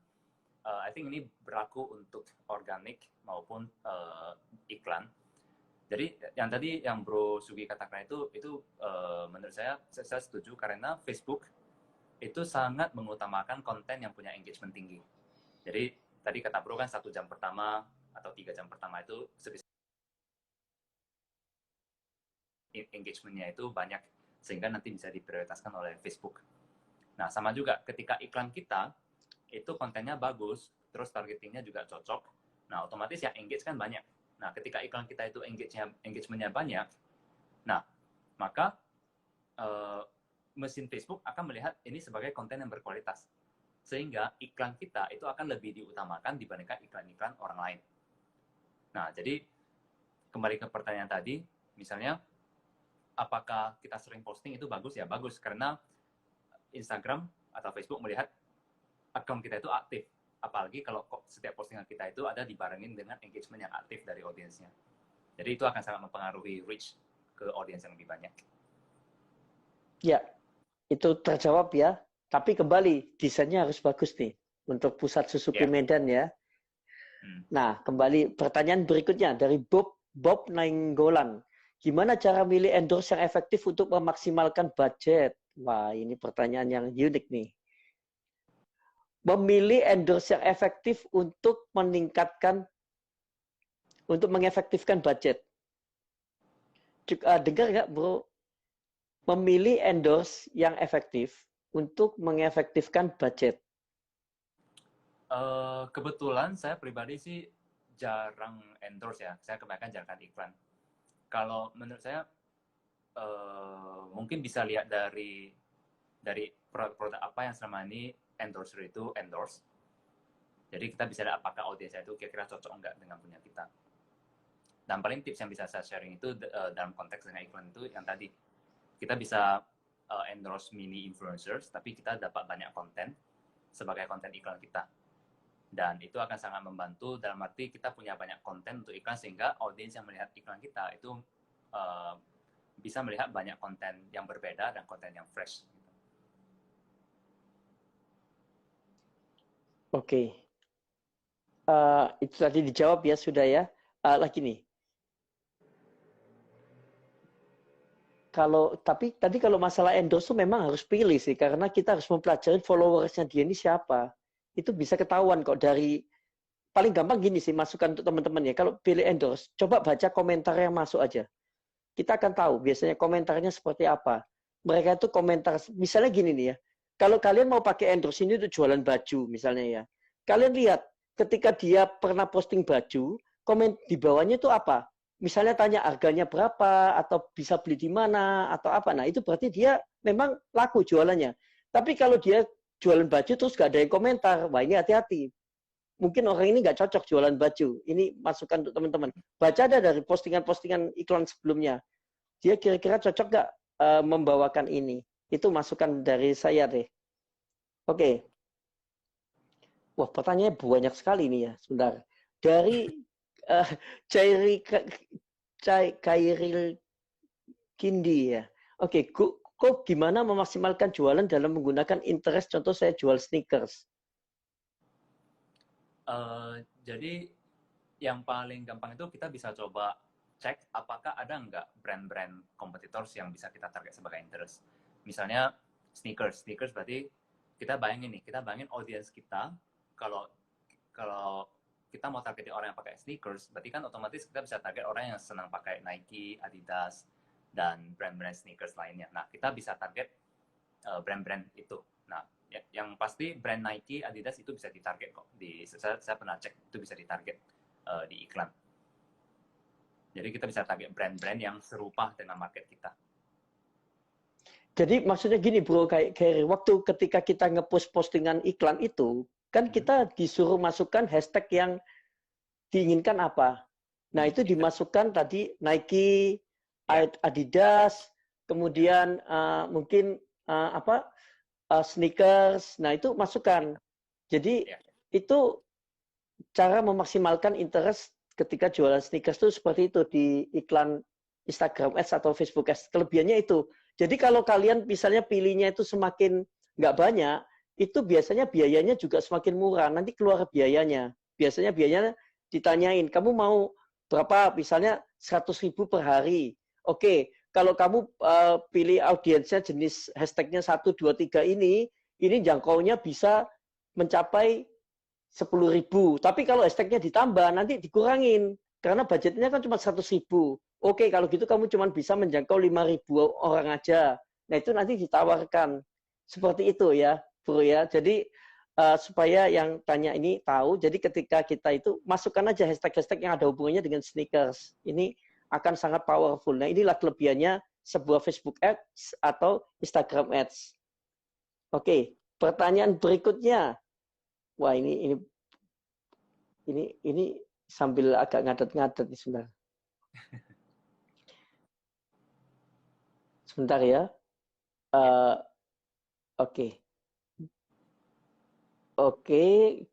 I think ini berlaku untuk organik maupun iklan. Jadi yang tadi yang Bro Sugi katakan itu menurut saya setuju karena Facebook itu sangat mengutamakan konten yang punya engagement tinggi. Jadi tadi kata Bro kan 1 jam pertama atau 3 jam pertama itu engagementnya itu banyak sehingga nanti bisa diprioritaskan oleh Facebook. Nah sama juga ketika iklan kita itu kontennya bagus, terus targetingnya juga cocok. Nah, otomatis yang engage kan banyak. Nah, ketika iklan kita itu engagementnya banyak, nah, maka mesin Facebook akan melihat ini sebagai konten yang berkualitas. Sehingga iklan kita itu akan lebih diutamakan dibandingkan iklan-iklan orang lain. Nah, jadi kembali ke pertanyaan tadi, misalnya, apakah kita sering posting itu bagus? Ya, bagus. Karena Instagram atau Facebook melihat akun kita itu aktif, apalagi kalau setiap postingan kita itu ada dibarengin dengan engagement yang aktif dari audiensnya. Jadi itu akan sangat mempengaruhi reach ke audiens yang lebih banyak. Ya, itu terjawab ya. Tapi kembali, desainnya harus bagus nih untuk pusat Suzuki Medan ya. Nah, kembali pertanyaan berikutnya dari Bob Nainggolan. Gimana cara milih endorse yang efektif untuk memaksimalkan budget? Wah, ini pertanyaan yang unik nih. Memilih endorse yang efektif untuk mengefektifkan budget. Dengar nggak, bro? Memilih endorse yang efektif untuk mengefektifkan budget. Kebetulan saya pribadi sih jarang endorse ya. Saya kebanyakan jarang iklan. Kalau menurut saya mungkin bisa lihat dari produk-produk apa yang selama ini endorser itu endorse. Jadi kita bisa lihat apakah audiensnya itu kira-kira cocok enggak dengan punya kita. Dan paling tips yang bisa saya sharing itu dalam konteks dengan iklan itu yang tadi. Kita bisa endorse mini influencers, tapi kita dapat banyak konten sebagai konten iklan kita. Dan itu akan sangat membantu dalam arti kita punya banyak konten untuk iklan sehingga audiens yang melihat iklan kita itu bisa melihat banyak konten yang berbeda dan konten yang fresh. Oke. Itu tadi dijawab ya, sudah ya. Lagi nih. Tapi tadi kalau masalah endorse tuh memang harus pilih sih, karena kita harus mempelajari followersnya dia ini siapa. Itu bisa ketahuan kok dari, paling gampang gini sih, masukan untuk teman-teman ya. Kalau pilih endorse, coba baca komentar yang masuk aja. Kita akan tahu biasanya komentarnya seperti apa. Mereka itu komentar, misalnya gini nih ya, kalau kalian mau pakai endorse ini untuk jualan baju misalnya ya, kalian lihat ketika dia pernah posting baju, komen di bawahnya itu apa? Misalnya tanya harganya berapa, atau bisa beli di mana, atau apa. Nah, itu berarti dia memang laku jualannya. Tapi kalau dia jualan baju terus gak ada yang komentar, wah ini hati-hati. Mungkin orang ini nggak cocok jualan baju. Ini masukan untuk teman-teman. Baca ada dari postingan-postingan iklan sebelumnya. Dia kira-kira cocok nggak membawakan ini? Itu masukan dari saya deh. Oke. Wah, pertanyaannya banyak sekali nih ya. Sebentar. Dari uh, Kairil Kindi ya. Oke, kok gimana memaksimalkan jualan dalam menggunakan interest? Contoh saya jual sneakers. Jadi yang paling gampang itu kita bisa coba cek apakah ada nggak brand-brand kompetitors yang bisa kita target sebagai interest. Misalnya sneakers berarti kita bayangin audiens kita kalau kalau kita mau targetin orang yang pakai sneakers, berarti kan otomatis kita bisa target orang yang senang pakai Nike, Adidas, dan brand-brand sneakers lainnya. Nah, kita bisa target brand-brand itu. Nah, yang pasti brand Nike, Adidas itu bisa ditarget kok. Saya pernah cek, itu bisa ditarget di iklan. Jadi kita bisa target brand-brand yang serupa dengan market kita. Jadi maksudnya gini bro, kayak waktu ketika kita nge-post postingan iklan itu, kan kita disuruh masukkan hashtag yang diinginkan apa. Nah itu dimasukkan tadi Nike, Adidas, kemudian mungkin sneakers. Nah itu masukkan. Jadi itu cara memaksimalkan interest ketika jualan sneakers itu seperti itu di iklan Instagram Ads atau Facebook Ads. Kelebihannya itu. Jadi kalau kalian misalnya pilihnya itu semakin nggak banyak, itu biasanya biayanya juga semakin murah. Nanti keluar biayanya. Biasanya biayanya ditanyain, kamu mau berapa? Misalnya 100.000 per hari. Oke, kalau kamu pilih audiensnya jenis hashtagnya 1, 2, 3 ini jangkaunya bisa mencapai 10.000. Tapi kalau hashtagnya ditambah, nanti dikurangin. Karena budgetnya kan cuma 100.000. Oke, kalau gitu kamu cuma bisa menjangkau 5.000 orang aja. Nah, itu nanti ditawarkan. Seperti itu ya, bro ya. Jadi, supaya yang tanya ini tahu, jadi ketika kita itu, masukkan aja hashtag-hashtag yang ada hubungannya dengan sneakers. Ini akan sangat powerful. Nah, inilah kelebihannya sebuah Facebook Ads atau Instagram Ads. Oke, pertanyaan berikutnya. Wah, ini sambil agak ngadet-ngadet nih sebentar. Sebentar ya. Oke. Oke,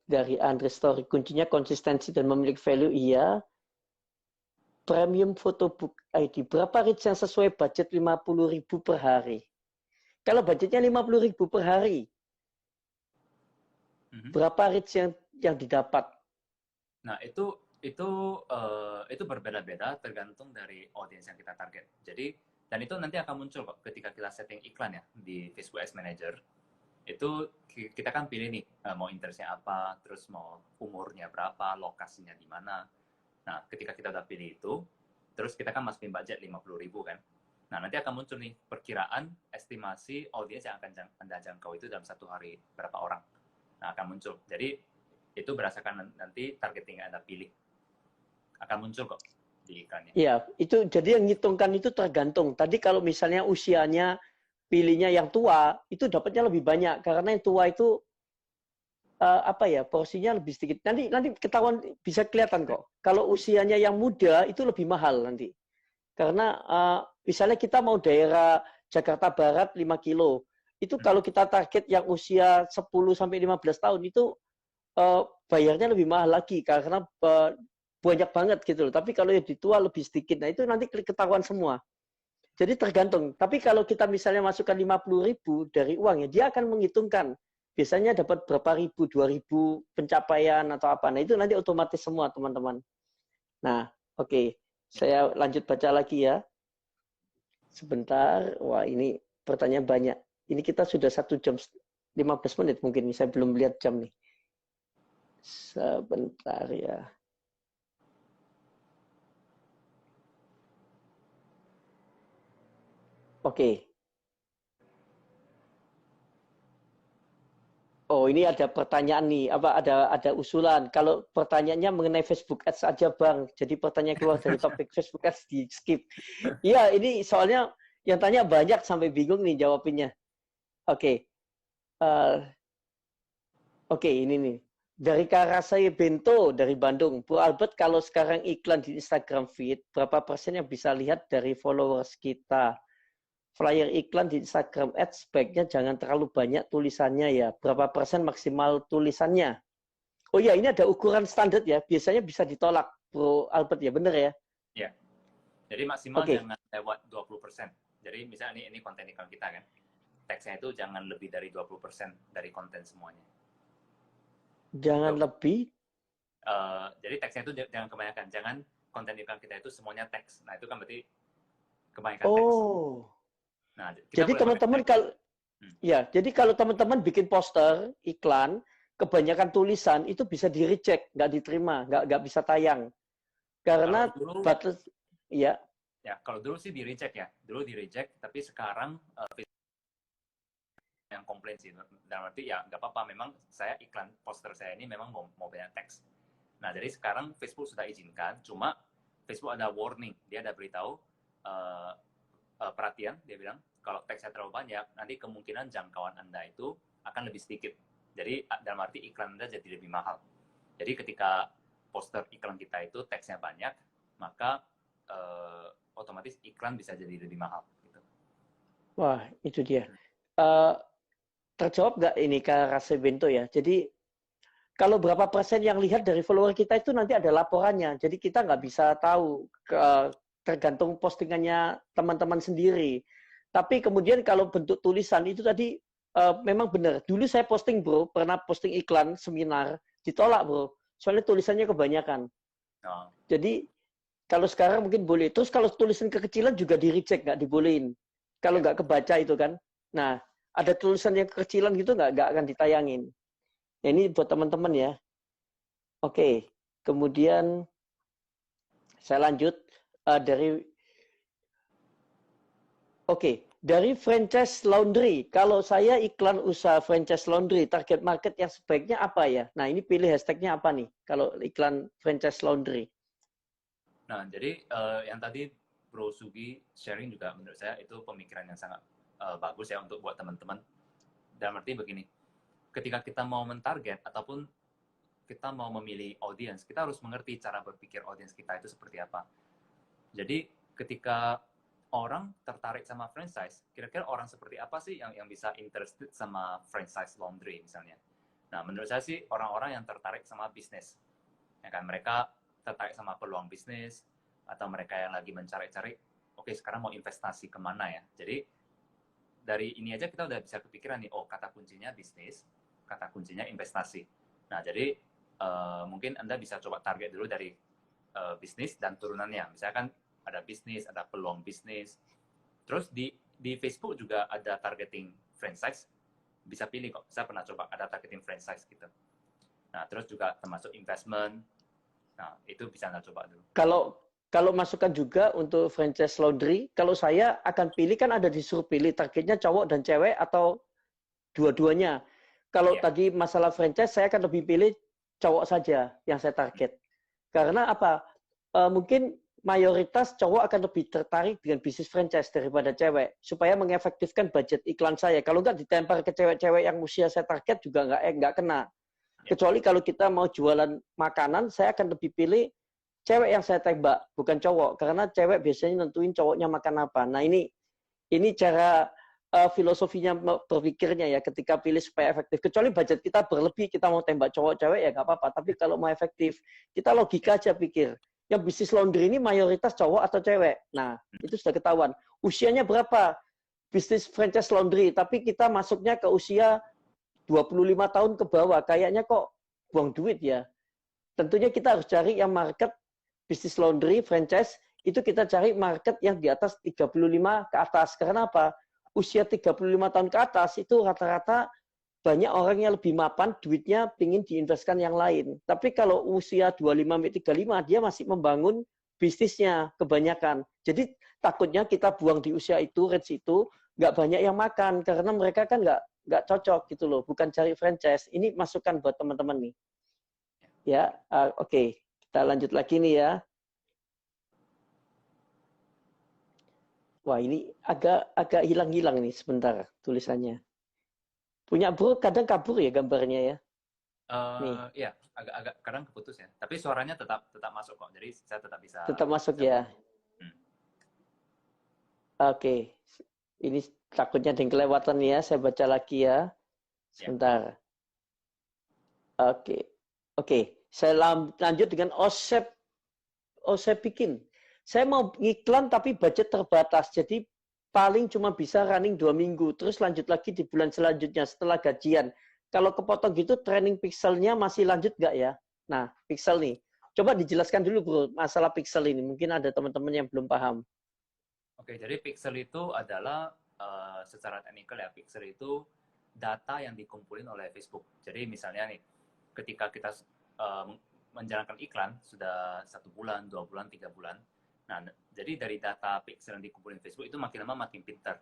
dari Andre Story, kuncinya konsistensi dan memiliki value, iya. Premium Photobook ID, berapa reach yang sesuai budget 50.000 per hari? Kalau budgetnya 50.000 per hari, berapa reach yang didapat? Nah, itu berbeda-beda tergantung dari audiens yang kita target. Jadi, dan itu nanti akan muncul kok ketika kita setting iklan ya di Facebook Ads Manager. Itu kita kan pilih nih mau interestnya apa, terus mau umurnya berapa, lokasinya di mana. Nah, ketika kita udah pilih itu, terus kita kan masukin budget 50.000 kan. Nah, nanti akan muncul nih perkiraan estimasi audiens yang akan Anda jangkau itu dalam satu hari berapa orang. Nah, akan muncul. Jadi, itu berdasarkan nanti targeting yang Anda pilih. Akan muncul kok di iklannya. Iya, itu jadi yang ngitungkan itu tergantung. Tadi kalau misalnya usianya pilihnya yang tua, itu dapatnya lebih banyak karena yang tua itu apa ya, porsinya lebih sedikit. Nanti ketahuan, bisa kelihatan kok. Kalau usianya yang muda itu lebih mahal nanti. Karena misalnya kita mau daerah Jakarta Barat 5 kilo, itu kalau kita target yang usia 10 sampai 15 tahun itu bayarnya lebih mahal lagi karena banyak banget gitu loh. Tapi kalau yang di tua lebih sedikit. Nah, itu nanti ketahuan semua. Jadi tergantung. Tapi kalau kita misalnya masukkan 50.000 dari uang ya, dia akan menghitungkan. Biasanya dapat berapa ribu, 2.000 pencapaian atau apa. Nah, itu nanti otomatis semua, teman-teman. Nah, oke. Saya lanjut baca lagi ya. Sebentar. Wah, ini pertanyaan banyak. Ini kita sudah 1 jam 15 menit mungkin. Saya belum lihat jam nih. Sebentar ya. Oke. Oh, ini ada pertanyaan nih. Apa ada usulan? Kalau pertanyaannya mengenai Facebook Ads aja, Bang. Jadi pertanyaan keluar dari topik Facebook Ads di skip. Iya, ini soalnya yang tanya banyak sampai bingung nih jawabinnya. Oke. Oke, ini nih. Dari Karasai Bento dari Bandung. Bu Albert, kalau sekarang iklan di Instagram feed, berapa persen yang bisa lihat dari followers kita? Flyer iklan di Instagram Ads sebaiknya jangan terlalu banyak tulisannya ya. Berapa persen maksimal tulisannya? Oh ya, ini ada ukuran standar ya. Biasanya bisa ditolak, Bro Albert ya, bener ya? Ya. Jadi maksimal jangan lewat 20%. Jadi misalnya ini konten iklan kita kan. Teksnya itu jangan lebih dari 20% dari konten semuanya. Jangan lebih? Jadi teksnya itu jangan kebanyakan. Jangan konten iklan kita itu semuanya teks. Nah, itu kan berarti kebanyakan teks. Nah, jadi teman-teman jadi kalau teman-teman bikin poster iklan kebanyakan tulisan itu bisa di reject, nggak diterima, nggak bisa tayang karena batas ya. Ya, kalau dulu sih di reject ya, dulu di reject, tapi sekarang yang komplain sih, dan berarti ya nggak apa-apa. Memang saya iklan poster saya ini memang mau banyak teks. Nah, jadi sekarang Facebook sudah izinkan, cuma Facebook ada warning, dia ada beritahu perhatian, dia bilang kalau teksnya terlalu banyak, nanti kemungkinan jangkauan Anda itu akan lebih sedikit. Jadi dalam arti iklan Anda jadi lebih mahal. Jadi ketika poster iklan kita itu teksnya banyak, maka otomatis iklan bisa jadi lebih mahal. Gitu. Wah, itu dia. Terjawab nggak ini Kak Rase Bento ya? Jadi kalau berapa persen yang lihat dari follower kita itu nanti ada laporannya. Jadi kita nggak bisa tahu, tergantung postingannya teman-teman sendiri. Tapi kemudian kalau bentuk tulisan itu tadi memang benar. Dulu saya posting bro, pernah posting iklan seminar, ditolak bro. Soalnya tulisannya kebanyakan. Oh. Jadi kalau sekarang mungkin boleh. Terus kalau tulisan kekecilan juga di reject, nggak dibolehin. Kalau nggak kebaca itu kan. Nah, ada tulisan yang kekecilan gitu nggak akan ditayangin. Nah, ini buat teman-teman ya. Oke, kemudian saya lanjut dari franchise laundry. Kalau saya iklan usaha franchise laundry, target market yang sebaiknya apa ya? Nah, ini pilih hashtagnya apa nih kalau iklan franchise laundry? Nah, jadi yang tadi Bro Sugi sharing juga menurut saya itu pemikiran yang sangat bagus ya untuk buat teman-teman. Dalam arti begini, ketika kita mau mentarget ataupun kita mau memilih audiens, kita harus mengerti cara berpikir audiens kita itu seperti apa. Jadi ketika orang tertarik sama franchise, kira-kira orang seperti apa sih yang bisa interested sama franchise laundry misalnya? Nah, menurut saya sih orang-orang yang tertarik sama bisnis. Ya kan, mereka tertarik sama peluang bisnis, atau mereka yang lagi mencari-cari, oke, sekarang mau investasi kemana ya? Jadi dari ini aja kita udah bisa kepikiran nih, oh kata kuncinya bisnis, kata kuncinya investasi. Nah, jadi mungkin Anda bisa coba target dulu dari bisnis dan turunannya. Misalkan ada bisnis, ada peluang bisnis. Terus di Facebook juga ada targeting franchise. Bisa pilih kok. Saya pernah coba ada targeting franchise gitu. Nah, terus juga termasuk investment. Nah, itu bisa Anda coba dulu. Kalau masukkan juga untuk franchise laundry, kalau saya akan pilih kan ada disuruh pilih targetnya cowok dan cewek atau dua-duanya. Kalau tadi masalah franchise, saya akan lebih pilih cowok saja yang saya target. Karena apa? Mungkin mayoritas cowok akan lebih tertarik dengan bisnis franchise daripada cewek, supaya mengefektifkan budget iklan saya. Kalau nggak ditempel ke cewek-cewek yang usia saya target juga nggak kena. Kecuali kalau kita mau jualan makanan, saya akan lebih pilih cewek yang saya tembak, bukan cowok. Karena cewek biasanya nentuin cowoknya makan apa. Nah ini cara filosofinya berpikirnya ya ketika pilih supaya efektif. Kecuali budget kita berlebih, kita mau tembak cowok cewek ya nggak apa-apa. Tapi kalau mau efektif, kita logika aja pikir. Yang bisnis laundry ini mayoritas cowok atau cewek. Nah, itu sudah ketahuan. Usianya berapa? Bisnis franchise laundry, tapi kita masuknya ke usia 25 tahun ke bawah. Kayaknya kok buang duit ya. Tentunya kita harus cari yang market bisnis laundry franchise itu kita cari market yang di atas 35 ke atas. Karena apa? Usia 35 tahun ke atas itu rata-rata banyak orang yang lebih mapan, duitnya ingin diinvestkan yang lain. Tapi kalau usia 25-35, dia masih membangun bisnisnya kebanyakan. Jadi takutnya kita buang di usia itu, range itu, nggak banyak yang makan, karena mereka kan nggak cocok gitu loh, bukan cari franchise. Ini masukan buat teman-teman nih. Ya, oke. Kita lanjut lagi nih ya. Wah, ini agak hilang-hilang nih sebentar tulisannya. Punya bro kadang kabur ya gambarnya ya. Iya, agak kadang keputus ya. Tapi suaranya tetap masuk kok. Jadi saya tetap bisa. Tetap masuk ya. Oke. Ini takutnya ada yang kelewatan ya. Saya baca lagi ya. Sebentar. Oke. Saya lanjut dengan Osep bikin. Saya mau ngiklan tapi budget terbatas. Jadi paling cuma bisa running 2 minggu. Terus lanjut lagi di bulan selanjutnya setelah gajian. Kalau kepotong gitu, training pixelnya masih lanjut nggak ya? Nah, pixel nih. Coba dijelaskan dulu bro, masalah pixel ini. Mungkin ada teman-teman yang belum paham. Oke, jadi pixel itu adalah secara teknikal ya, pixel itu data yang dikumpulin oleh Facebook. Jadi misalnya nih, ketika kita menjalankan iklan sudah 1 bulan, 2 bulan, 3 bulan. Nah, jadi dari data pixel yang dikumpulin Facebook itu makin lama makin pintar.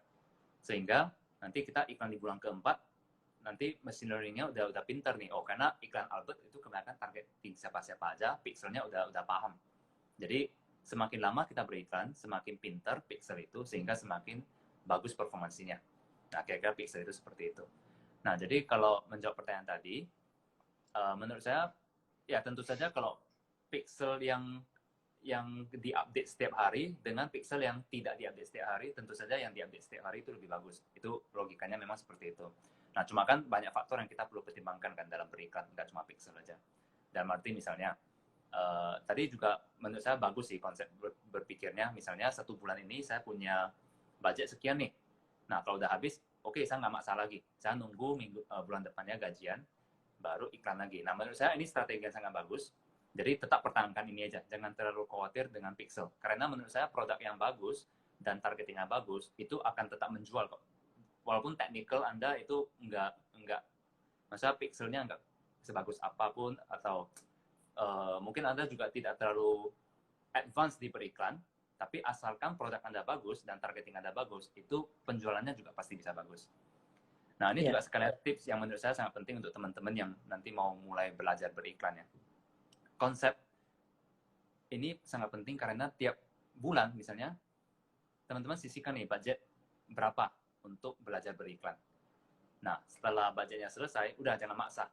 Sehingga nanti kita iklan di bulan keempat, nanti machine learning-nya udah pintar nih. Oh, karena iklan Albert itu kebanyakan targeting siapa-siapa aja, pixelnya udah paham. Jadi semakin lama kita beriklan, semakin pintar pixel itu, sehingga semakin bagus performansinya. Nah, kira-kira pixel itu seperti itu. Nah, jadi kalau menjawab pertanyaan tadi, menurut saya, ya tentu saja kalau pixel yang diupdate setiap hari dengan pixel yang tidak diupdate setiap hari, tentu saja yang diupdate setiap hari itu lebih bagus. Itu logikanya memang seperti itu. Nah, cuma kan banyak faktor yang kita perlu pertimbangkan kan dalam beriklan, nggak cuma pixel aja. Dalam arti misalnya, tadi juga menurut saya bagus sih konsep berpikirnya. Misalnya 1 bulan ini saya punya budget sekian nih. Nah, kalau udah habis, oke, saya nggak masalah lagi. Saya nunggu bulan depannya gajian, baru iklan lagi. Nah, menurut saya ini strategi yang sangat bagus. Jadi tetap pertahankan ini aja. Jangan terlalu khawatir dengan pixel. Karena menurut saya produk yang bagus dan targetingnya bagus, itu akan tetap menjual kok. Walaupun technical Anda itu nggak masa pixelnya nggak sebagus apapun, atau mungkin Anda juga tidak terlalu advance di beriklan, tapi asalkan produk Anda bagus dan targeting Anda bagus, itu penjualannya juga pasti bisa bagus. Nah, ini juga sekalian tips yang menurut saya sangat penting untuk teman-teman yang nanti mau mulai belajar beriklan ya. Konsep ini sangat penting karena tiap bulan misalnya, teman-teman sisihkan nih budget berapa untuk belajar beriklan. Nah, setelah budgetnya selesai, udah jangan maksa.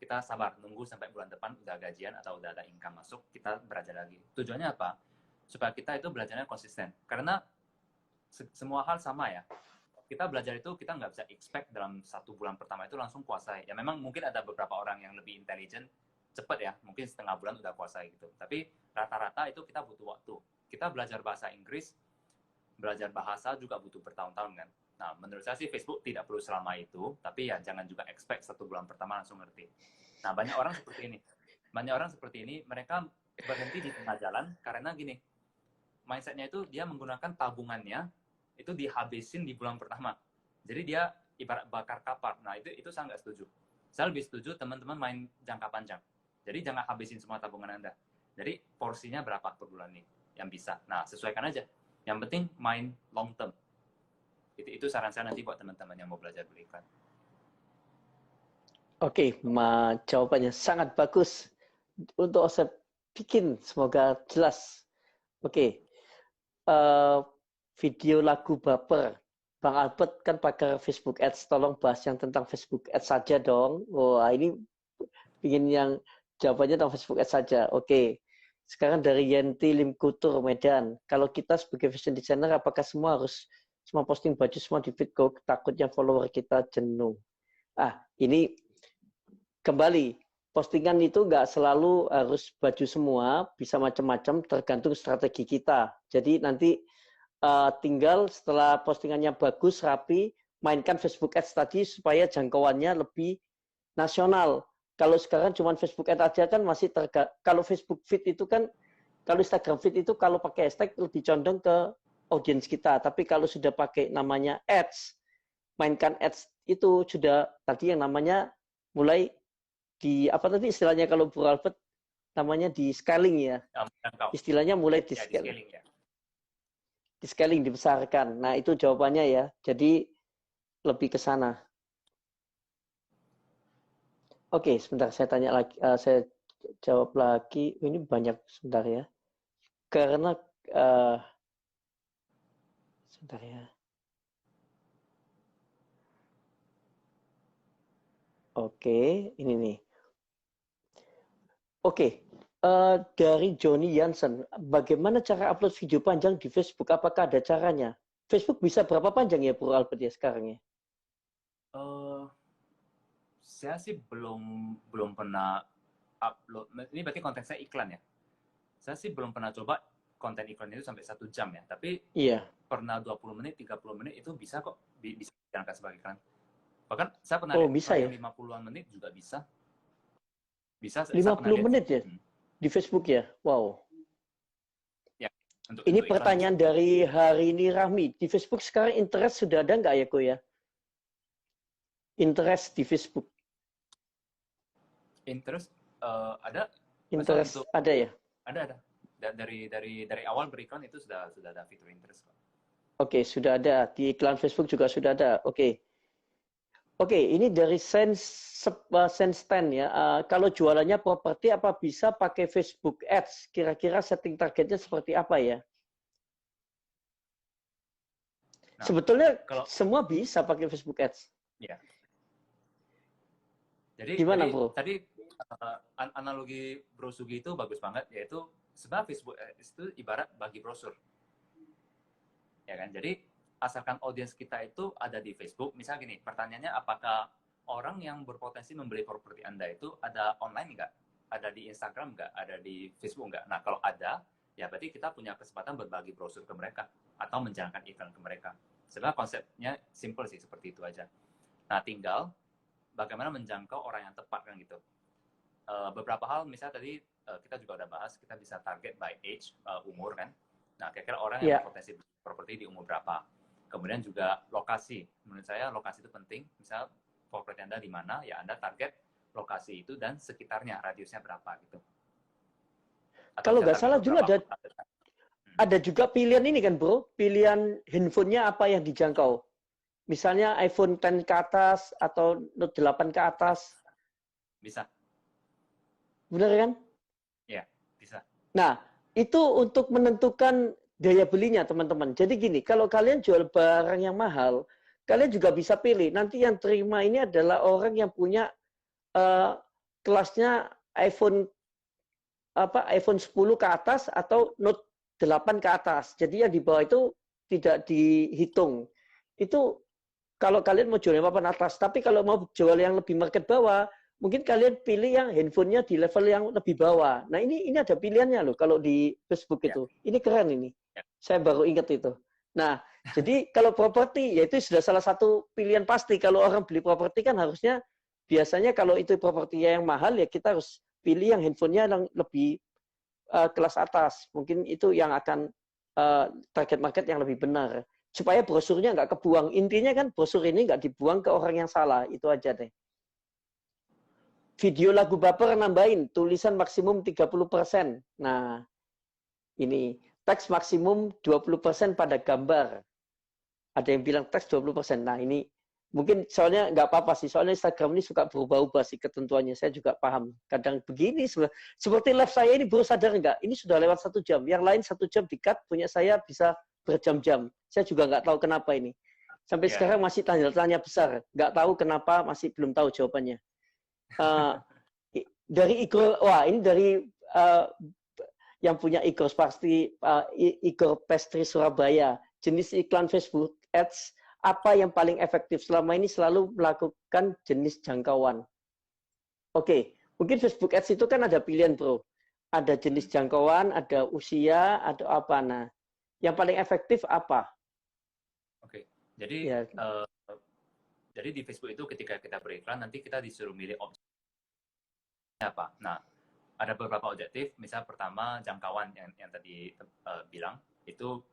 Kita sabar, nunggu sampai bulan depan udah gajian atau udah ada income masuk, kita belajar lagi. Tujuannya apa? Supaya kita itu belajarnya konsisten. Karena semua hal sama ya. Kita belajar itu, kita nggak bisa expect dalam 1 bulan pertama itu langsung kuasai. Ya memang mungkin ada beberapa orang yang lebih intelligent, cepat ya, mungkin setengah bulan udah kuasai gitu. Tapi rata-rata itu kita butuh waktu. Kita belajar bahasa Inggris, belajar bahasa juga butuh bertahun-tahun kan. Nah, menurut saya sih Facebook tidak perlu selama itu, tapi ya jangan juga expect 1 bulan pertama langsung ngerti. Nah, banyak orang seperti ini. Mereka berhenti di tengah jalan karena gini, mindset-nya itu dia menggunakan tabungannya, itu dihabisin di bulan pertama. Jadi dia ibarat bakar kapal. Nah, itu saya nggak setuju. Saya lebih setuju teman-teman main jangka panjang. Jadi jangan habisin semua tabungan Anda. Jadi porsinya berapa per bulan nih yang bisa. Nah, sesuaikan aja. Yang penting main long term. Itu saran saya nanti buat teman-teman yang mau belajar beriklan. Oke, jawabannya sangat bagus. Untuk saya bikin, semoga jelas. Oke, eh, video lagu baper. Bang Albert kan pakai Facebook Ads, tolong bahas yang tentang Facebook Ads saja dong. Wah, ini ingin yang jawabannya tentang Facebook Ads saja. Oke, sekarang dari Yenti Limkutur, Medan. Kalau kita sebagai fashion designer, apakah semua posting baju semua di feed kok? Takutnya follower kita jenuh. Ini kembali, postingan itu nggak selalu harus baju semua, bisa macam-macam tergantung strategi kita. Jadi nanti tinggal setelah postingannya bagus, rapi, mainkan Facebook Ads tadi supaya jangkauannya lebih nasional. Kalau sekarang cuma Facebook Ads aja kan masih kalau Facebook Feed itu kan, kalau Instagram Feed itu kalau pakai hashtag lebih condong ke audiens kita. Tapi kalau sudah pakai namanya Ads, mainkan Ads itu sudah tadi yang namanya mulai di apa tadi istilahnya kalau Bu Albert namanya di scaling ya. Istilahnya mulai di scaling. Ya. Di scaling, dibesarkan. Nah, itu jawabannya ya. Jadi lebih ke sana. Oke, sebentar saya tanya lagi, saya jawab lagi. Ini banyak sebentar ya. Karena sebentar ya. Oke, ini nih. Oke, dari Johnny Jansen, bagaimana cara upload video panjang di Facebook? Apakah ada caranya? Facebook bisa berapa panjang ya, Bro Albert ya sekarang ya? Saya sih belum pernah upload. Ini berarti konten saya iklan ya. Saya sih belum pernah coba konten iklan itu sampai 1 jam ya. Tapi iya. Pernah 20 menit, 30 menit itu bisa kok bisa dijalankan sebagai iklan. Bahkan saya pernah bisa ya? 50-an menit juga bisa. Bisa 50 menit ya? Di Facebook ya? Wow. Ya, ini untuk pertanyaan dari hari ini Rahmi. Di Facebook sekarang interest sudah ada nggak ya, Ko ya? Interest di Facebook. Interest ada. Interest ada ya? Ada. Dari awal beriklan itu sudah ada fitur interest kok. Oke, sudah ada. Di iklan Facebook juga sudah ada. Oke, ini dari SenseTen ya. Kalau jualannya properti apa bisa pakai Facebook Ads? Kira-kira setting targetnya seperti apa ya? Nah, sebetulnya semua bisa pakai Facebook Ads. Ya. Jadi Bro? Tadi analogi Bro Sugi itu bagus banget, yaitu sebenarnya Facebook Ads itu ibarat bagi brosur. Ya kan? Jadi asalkan audiens kita itu ada di Facebook, misalnya gini, pertanyaannya apakah orang yang berpotensi membeli properti Anda itu ada online nggak? Ada di Instagram nggak? Ada di Facebook nggak? Nah, kalau ada, ya berarti kita punya kesempatan berbagi brosur ke mereka atau menjalankan iklan ke mereka. Sebenarnya konsepnya simple sih, seperti itu aja. Nah, tinggal bagaimana menjangkau orang yang tepat kan gitu. Beberapa hal, misalnya tadi kita juga udah bahas, kita bisa target by age, umur kan. Nah, kira-kira orang yang berpotensi properti di umur berapa. Kemudian juga lokasi. Menurut saya lokasi itu penting. Misal properti Anda di mana, ya Anda target lokasi itu dan sekitarnya, radiusnya berapa gitu. Kalau nggak salah juga ada juga pilihan ini kan bro, pilihan handphonenya apa yang dijangkau. Misalnya iPhone X ke atas atau Note 8 ke atas. Bisa. Benar kan? Ya, bisa. Nah, itu untuk menentukan daya belinya teman-teman. Jadi gini, kalau kalian jual barang yang mahal, kalian juga bisa pilih. Nanti yang terima ini adalah orang yang punya kelasnya iPhone 10 ke atas atau Note 8 ke atas. Jadi yang di bawah itu tidak dihitung. Itu kalau kalian mau jual yang papan atas. Tapi kalau mau jual yang lebih market bawah, mungkin kalian pilih yang handphonenya di level yang lebih bawah. Nah ini ada pilihannya loh kalau di Facebook itu. Ini keren ini. Saya baru ingat itu. Nah jadi kalau properti ya itu sudah salah satu pilihan pasti. Kalau orang beli properti kan harusnya biasanya kalau itu propertinya yang mahal ya kita harus pilih yang handphonenya yang lebih kelas atas. Mungkin itu yang akan target market yang lebih benar. Supaya brosurnya nggak kebuang. Intinya kan brosur ini nggak dibuang ke orang yang salah. Itu aja deh. Video lagu baper nambahin, tulisan maksimum 30%. Nah, ini teks maksimum 20% pada gambar. Ada yang bilang teks 20%. Nah, ini Mungkin soalnya nggak apa-apa sih, soalnya Instagram ini suka berubah-ubah sih ketentuannya. Saya juga paham. Kadang begini, seperti live saya ini baru sadar nggak? Ini sudah lewat 1 jam. Yang lain 1 jam di-cut, punya saya bisa berjam-jam. Saya juga nggak tahu kenapa ini. Sampai sekarang masih tanya besar. Nggak tahu kenapa, masih belum tahu jawabannya. Dari Igor, wah ini dari yang punya Igor pasti Igor Pestri Surabaya. Jenis iklan Facebook Ads apa yang paling efektif? Selama ini selalu melakukan jenis jangkauan. Oke, mungkin Facebook Ads itu kan ada pilihan, bro. Ada jenis jangkauan, ada usia, ada apa. Nah, yang paling efektif apa? Oke, jadi jadi di Facebook itu ketika kita beriklan, nanti kita disuruh milih objektif apa. Nah, ada beberapa objektif. Misal pertama jangkauan yang tadi bilang itu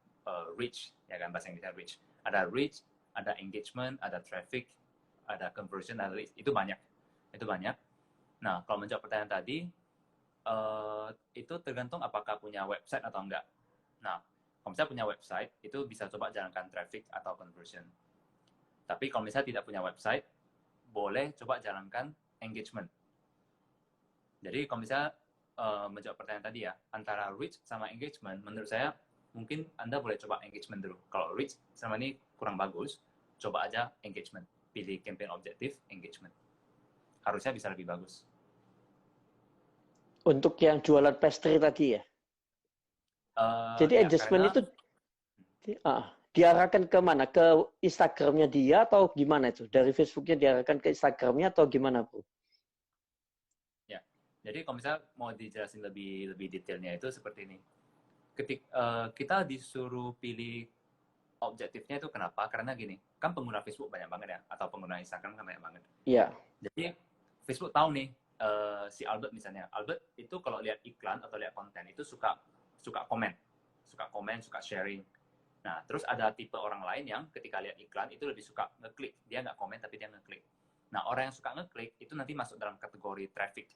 reach, ya kan bahasa Inggrisnya reach. Ada reach, ada engagement, ada traffic, ada conversion, ada leads. Itu banyak. Nah, kalau menjawab pertanyaan tadi, itu tergantung apakah punya website atau enggak. Nah, kalau misalnya punya website, itu bisa coba jalankan traffic atau conversion. Tapi kalau misalnya tidak punya website, boleh coba jalankan engagement. Jadi kalau misalnya menjawab pertanyaan tadi ya, antara reach sama engagement, menurut saya mungkin Anda boleh coba engagement dulu. Kalau reach sama ini kurang bagus, coba aja engagement. Pilih campaign objektif, engagement. Harusnya bisa lebih bagus. Untuk yang jualan pastry tadi ya? Jadi engagement itu diarahkan ke mana? Ke Instagramnya dia atau gimana itu? Dari Facebooknya diarahkan ke Instagramnya atau gimana, Bu? Ya, jadi kalau misalnya mau dijelasin lebih detailnya itu seperti ini. Kita disuruh pilih objektifnya itu kenapa? Karena gini, kan pengguna Facebook banyak banget ya, atau pengguna Instagram kan banyak banget. Iya. Jadi Facebook tahu nih, si Albert misalnya, Albert itu kalau lihat iklan atau lihat konten itu suka komen, suka sharing. Nah, terus ada tipe orang lain yang ketika lihat iklan itu lebih suka ngeklik, dia nggak komen tapi dia ngeklik. Nah, orang yang suka ngeklik itu nanti masuk dalam kategori traffic.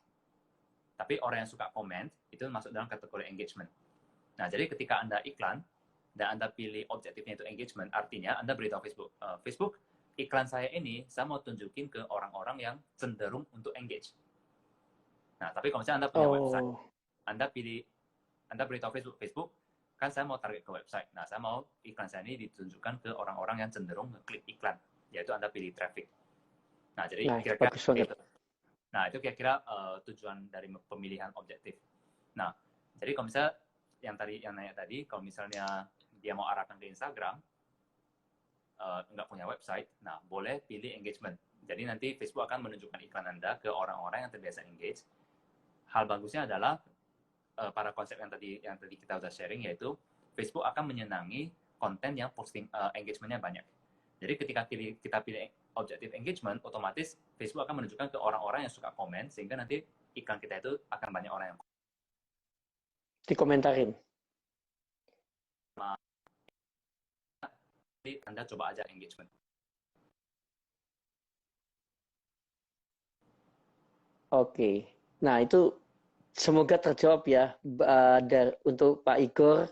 Tapi orang yang suka komen itu masuk dalam kategori engagement. Nah, jadi ketika Anda iklan dan Anda pilih objektifnya itu engagement, artinya Anda beritahu Facebook, Facebook, iklan saya ini saya mau tunjukin ke orang-orang yang cenderung untuk engage. Nah, tapi kalau misalnya Anda punya website, Anda beritahu Facebook, kan saya mau target ke website. Nah, saya mau iklan saya ini ditunjukkan ke orang-orang yang cenderung ngeklik iklan, yaitu Anda pilih traffic. Nah, jadi itu kira-kira tujuan dari pemilihan objektif. Nah, jadi kalau misalnya yang nanya tadi, kalau misalnya dia mau arahkan ke Instagram, nggak punya website, nah boleh pilih engagement. Jadi nanti Facebook akan menunjukkan iklan Anda ke orang-orang yang terbiasa engage. Hal bagusnya adalah pada konsep yang tadi kita udah sharing, yaitu Facebook akan menyenangi konten yang posting engagement-nya banyak. Jadi ketika kita pilih objektif engagement, otomatis Facebook akan menunjukkan ke orang-orang yang suka komen, sehingga nanti iklan kita itu akan banyak orang yang dikomentarin. Jadi Anda coba aja engagement. Oke. Nah, itu semoga terjawab ya untuk Pak Igor.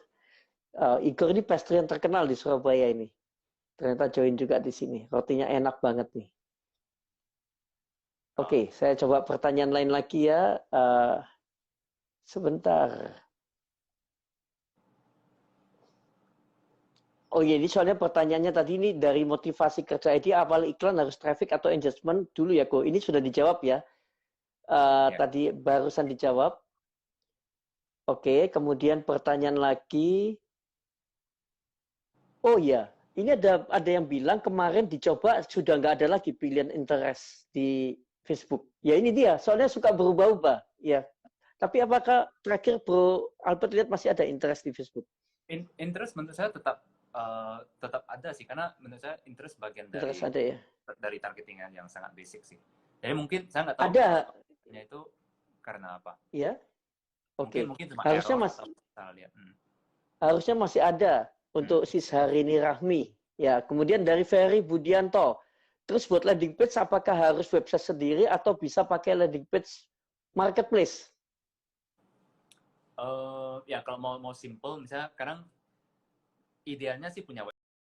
Igor ini pastry yang terkenal di Surabaya ini. Ternyata join juga di sini. Rotinya enak banget nih. Oke, saya coba pertanyaan lain lagi ya. Sebentar. Oh iya, ini soalnya pertanyaannya tadi ini dari motivasi kerja ID, awal iklan harus traffic atau engagement dulu ya, Ko. Ini sudah dijawab ya. Tadi barusan dijawab. Oke, kemudian pertanyaan lagi. Oh iya, ini ada yang bilang kemarin dicoba sudah nggak ada lagi pilihan interest di Facebook. Ya ini dia, soalnya suka berubah-ubah. Ya. Tapi apakah terakhir Bro Albert lihat masih ada interest di Facebook? Interest menurut saya tetap ada sih, karena menurut saya interest bagian dari targetingan yang sangat basic sih. Jadi mungkin saya nggak tahu ada itu karena apa. Iya. Oke. Mungkin cuma harusnya harusnya masih ada untuk si Syahrini Rahmi. Ya, kemudian dari Ferry Budianto. Terus buat landing page apakah harus website sendiri atau bisa pakai landing page marketplace? Ya kalau mau simple, misalnya sekarang idealnya sih punya